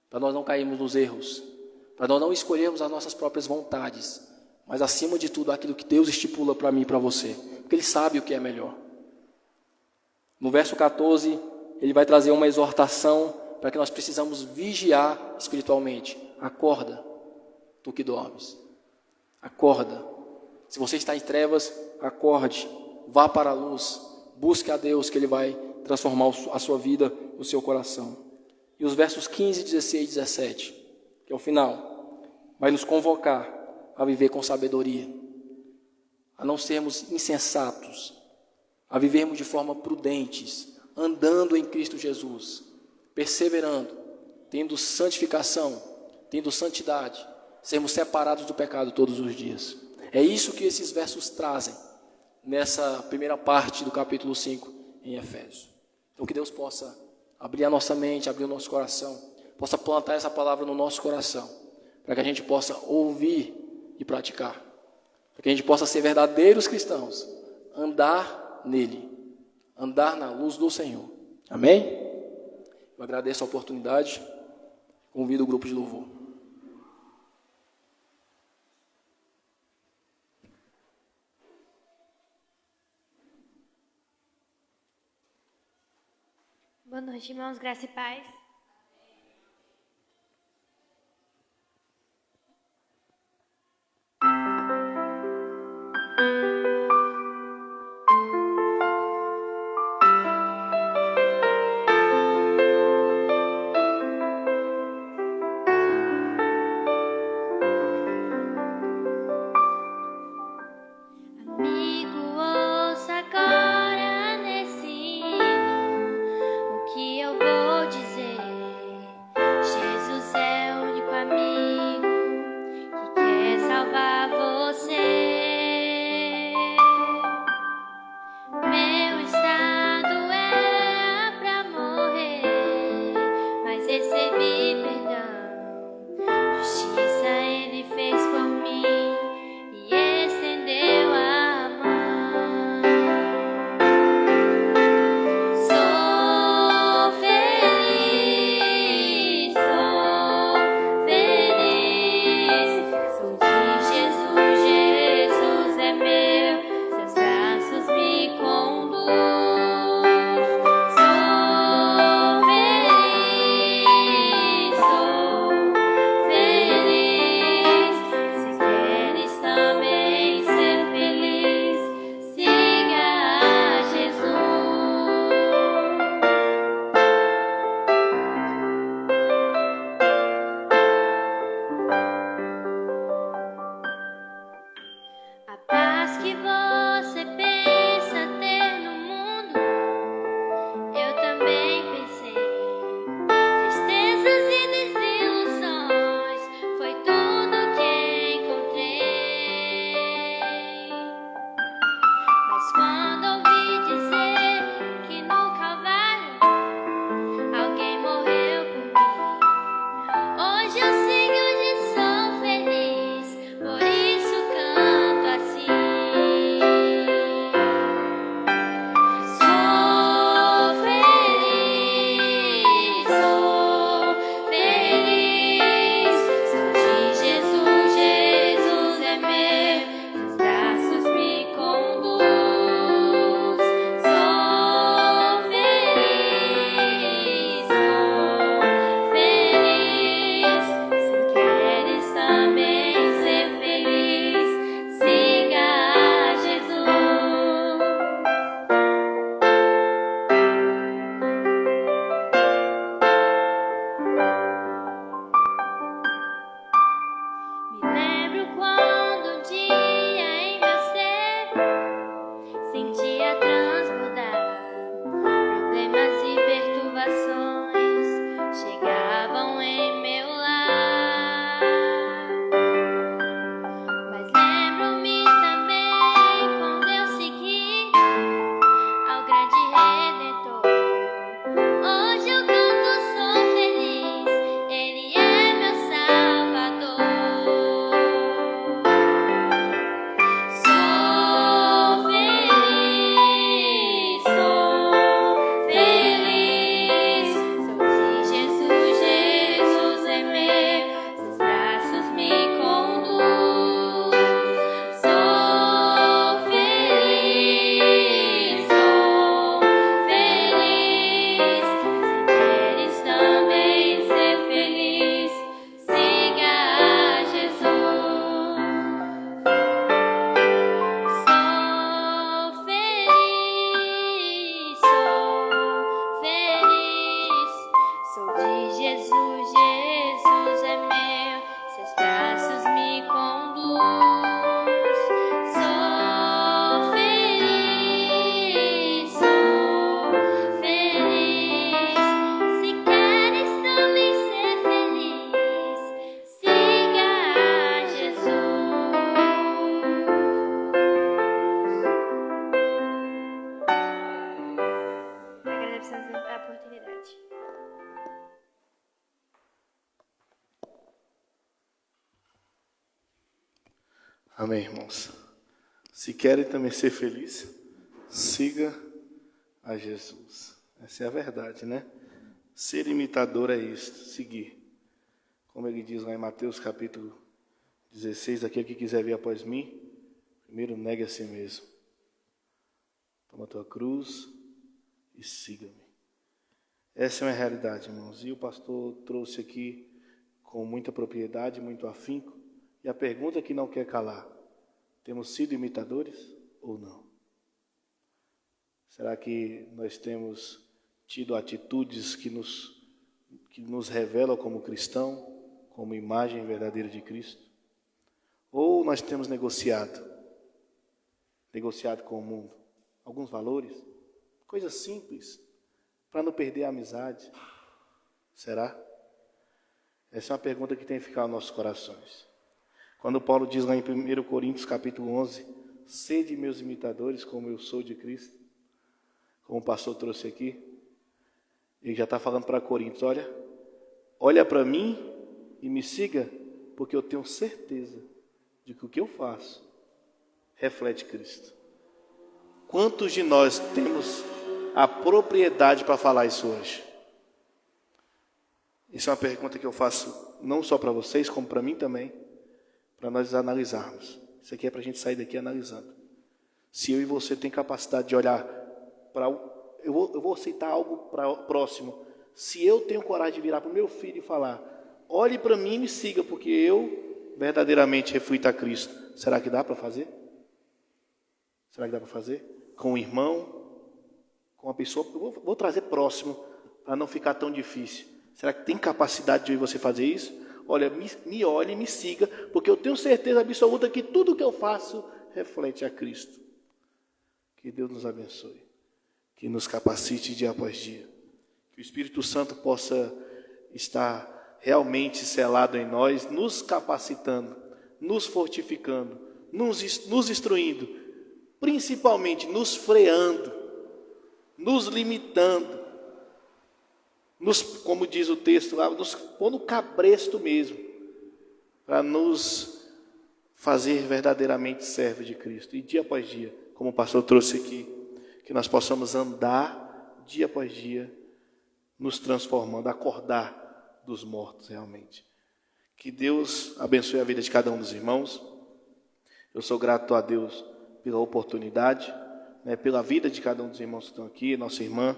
S5: Para nós não cairmos nos erros, para nós não escolhermos as nossas próprias vontades, mas acima de tudo aquilo que Deus estipula para mim e para você, porque Ele sabe o que é melhor. No verso 14, ele vai trazer uma exortação para que nós precisamos vigiar espiritualmente. Acorda, tu que dormes. Acorda. Se você está em trevas, acorde, vá para a luz, busque a Deus que Ele vai transformar a sua vida, o seu coração. E os versos 15, 16 e 17, que é o final, vai nos convocar a viver com sabedoria, a não sermos insensatos, a vivermos de forma prudentes, andando em Cristo Jesus, perseverando, tendo santificação, tendo santidade, sermos separados do pecado todos os dias. É isso que esses versos trazem nessa primeira parte do capítulo 5 em Efésios. Então que Deus possa abrir a nossa mente, abrir o nosso coração, possa plantar essa palavra no nosso coração, para que a gente possa ouvir e praticar, para que a gente possa ser verdadeiros cristãos, andar nele, andar na luz do Senhor. Amém? Eu agradeço a oportunidade, convido o grupo de louvor.
S6: Boa noite, irmãos, graça e paz. Amigo, ouça agora nesse hino o que eu vou dizer.
S1: Amém, irmãos? Se querem também ser felizes, siga a Jesus. Essa é a verdade, né? Ser imitador é isto, seguir. Como ele diz lá em Mateus capítulo 16, aquele que quiser vir após mim, primeiro negue a si mesmo. Toma a tua cruz e siga-me. Essa é uma realidade, irmãos. E o pastor trouxe aqui com muita propriedade, muito afinco. E a pergunta que não quer calar: temos sido imitadores ou não? Será que nós temos tido atitudes que nos revelam como cristão, como imagem verdadeira de Cristo? Ou nós temos negociado com o mundo alguns valores, coisas simples, para não perder a amizade? Será? Essa é uma pergunta que tem que ficar nos nossos corações. Quando Paulo diz lá em 1 Coríntios capítulo 11, sede meus imitadores como eu sou de Cristo, como o pastor trouxe aqui, ele já está falando para Coríntios: olha para mim e me siga, porque eu tenho certeza de que o que eu faço reflete Cristo. Quantos de nós temos a propriedade para falar isso hoje? Isso é uma pergunta que eu faço não só para vocês, como para mim também, para nós analisarmos. Isso aqui é para a gente sair daqui analisando. Se eu e você tem capacidade de olhar para... Eu vou aceitar algo próximo. Se eu tenho coragem de virar para o meu filho e falar: olhe para mim e me siga, porque eu verdadeiramente reflito a Cristo. Será que dá para fazer? Será que dá para fazer? Com um irmão, com uma pessoa... Eu vou trazer próximo, para não ficar tão difícil. Será que tem capacidade de você fazer isso? Olha, me olhe e me siga, porque eu tenho certeza absoluta que tudo que eu faço reflete a Cristo. Que Deus nos abençoe, que nos capacite dia após dia, que o Espírito Santo possa estar realmente selado em nós, nos capacitando, nos fortificando, nos instruindo, principalmente nos freando, nos limitando, como diz o texto lá, nos pôr no cabresto mesmo, para nos fazer verdadeiramente servos de Cristo. E dia após dia, como o pastor trouxe aqui, que nós possamos andar dia após dia, nos transformando, acordar dos mortos realmente. Que Deus abençoe a vida de cada um dos irmãos. Eu sou grato a Deus pela oportunidade, pela vida de cada um dos irmãos que estão aqui, nossa irmã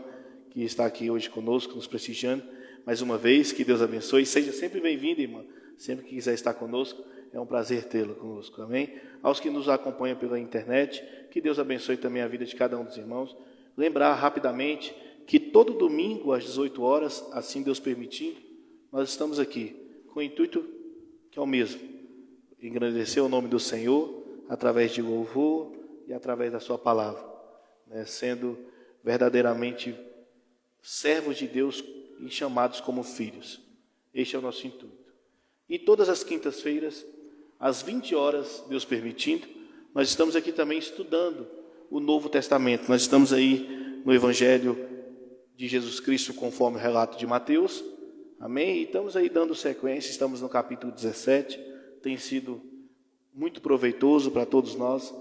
S1: que está aqui hoje conosco, nos prestigiando. Mais uma vez, que Deus abençoe. Seja sempre bem-vinda, irmã. Sempre que quiser estar conosco, é um prazer tê-lo conosco. Amém? Aos que nos acompanham pela internet, que Deus abençoe também a vida de cada um dos irmãos. Lembrar rapidamente que todo domingo, às 18 horas, assim Deus permitindo, nós estamos aqui com o intuito que é o mesmo: engrandecer o nome do Senhor através de louvor e através da sua palavra, sendo verdadeiramente servos de Deus e chamados como filhos. Este é o nosso intuito. E todas as quintas-feiras, às 20 horas, Deus permitindo, nós estamos aqui também estudando o Novo Testamento. Nós estamos aí no Evangelho de Jesus Cristo, conforme o relato de Mateus. Amém? E estamos aí dando sequência, estamos no capítulo 17. Tem sido muito proveitoso para todos nós,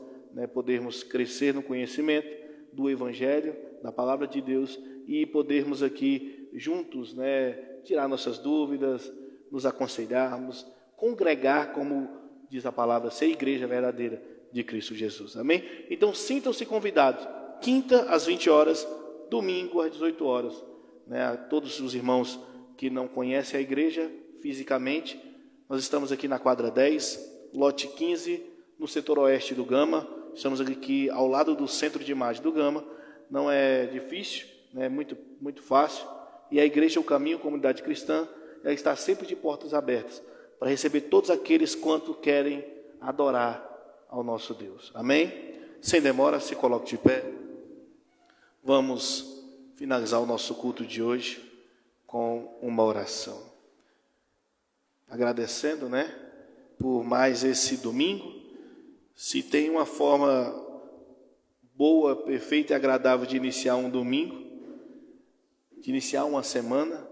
S1: podermos crescer no conhecimento do Evangelho, da Palavra de Deus, e podermos aqui juntos, tirar nossas dúvidas, nos aconselharmos, congregar, como diz a palavra, ser igreja verdadeira de Cristo Jesus. Amém? Então sintam-se convidados. Quinta às 20 horas, domingo às 18 horas. A todos os irmãos que não conhecem a igreja fisicamente, nós estamos aqui na quadra 10, lote 15, no setor oeste do Gama. Estamos aqui ao lado do centro de imagem do Gama. Não é difícil, é muito fácil. E a igreja, o Caminho, comunidade cristã, ela está sempre de portas abertas para receber todos aqueles quanto querem adorar ao nosso Deus. Amém? Sem demora, se coloque de pé. Vamos finalizar o nosso culto de hoje com uma oração. Agradecendo, por mais esse domingo. Se tem uma forma boa, perfeita e agradável de iniciar um domingo, de iniciar uma semana,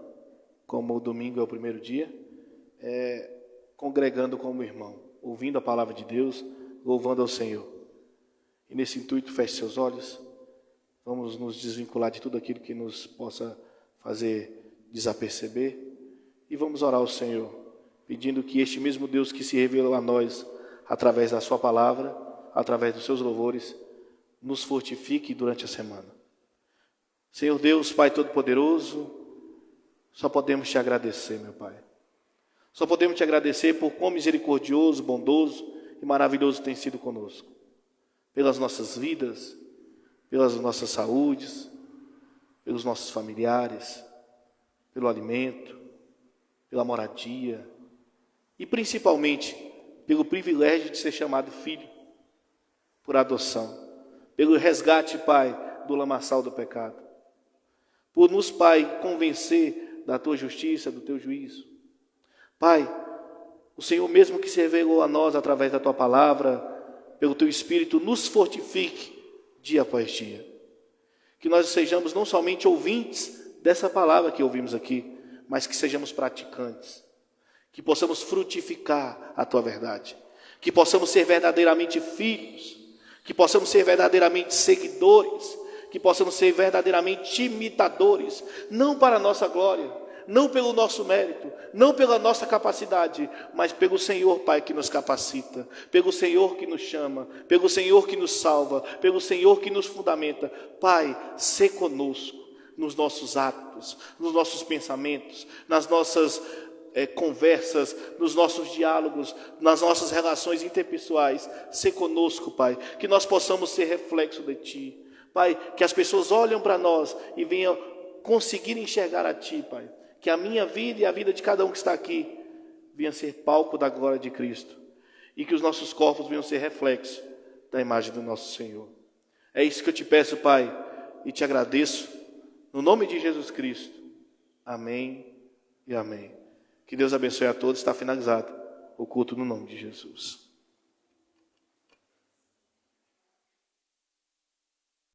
S1: como o domingo é o primeiro dia, congregando como irmão, ouvindo a palavra de Deus, louvando ao Senhor. E nesse intuito, feche seus olhos. Vamos nos desvincular de tudo aquilo que nos possa fazer desaperceber. E vamos orar ao Senhor, pedindo que este mesmo Deus que se revelou a nós através da sua palavra, através dos seus louvores, nos fortifique durante a semana. Senhor Deus, Pai Todo-Poderoso, só podemos te agradecer, meu Pai. Só podemos te agradecer por quão misericordioso, bondoso e maravilhoso tem sido conosco. Pelas nossas vidas, pelas nossas saúdes, pelos nossos familiares, pelo alimento, pela moradia e principalmente pelo privilégio de ser chamado filho, por adoção, pelo resgate, Pai, do lamaçal do pecado. Por nos, Pai, convencer da tua justiça, do teu juízo. Pai, o Senhor mesmo que se revelou a nós através da tua palavra, pelo teu Espírito, nos fortifique dia após dia. Que nós sejamos não somente ouvintes dessa palavra que ouvimos aqui, mas que sejamos praticantes. Que possamos frutificar a tua verdade. Que possamos ser verdadeiramente filhos. Que possamos ser verdadeiramente seguidores. Que possamos ser verdadeiramente imitadores, não para a nossa glória, não pelo nosso mérito, não pela nossa capacidade, mas pelo Senhor, Pai, que nos capacita, pelo Senhor que nos chama, pelo Senhor que nos salva, pelo Senhor que nos fundamenta. Pai, sê conosco nos nossos atos, nos nossos pensamentos, nas nossas conversas, nos nossos diálogos, nas nossas relações interpessoais. Sê conosco, Pai, que nós possamos ser reflexo de Ti. Pai, que as pessoas olham para nós e venham conseguir enxergar a Ti, Pai. Que a minha vida e a vida de cada um que está aqui venha ser palco da glória de Cristo. E que os nossos corpos venham ser reflexo da imagem do nosso Senhor. É isso que eu te peço, Pai, e te agradeço. No nome de Jesus Cristo. Amém e amém. Que Deus abençoe a todos. Está finalizado o culto no nome de Jesus.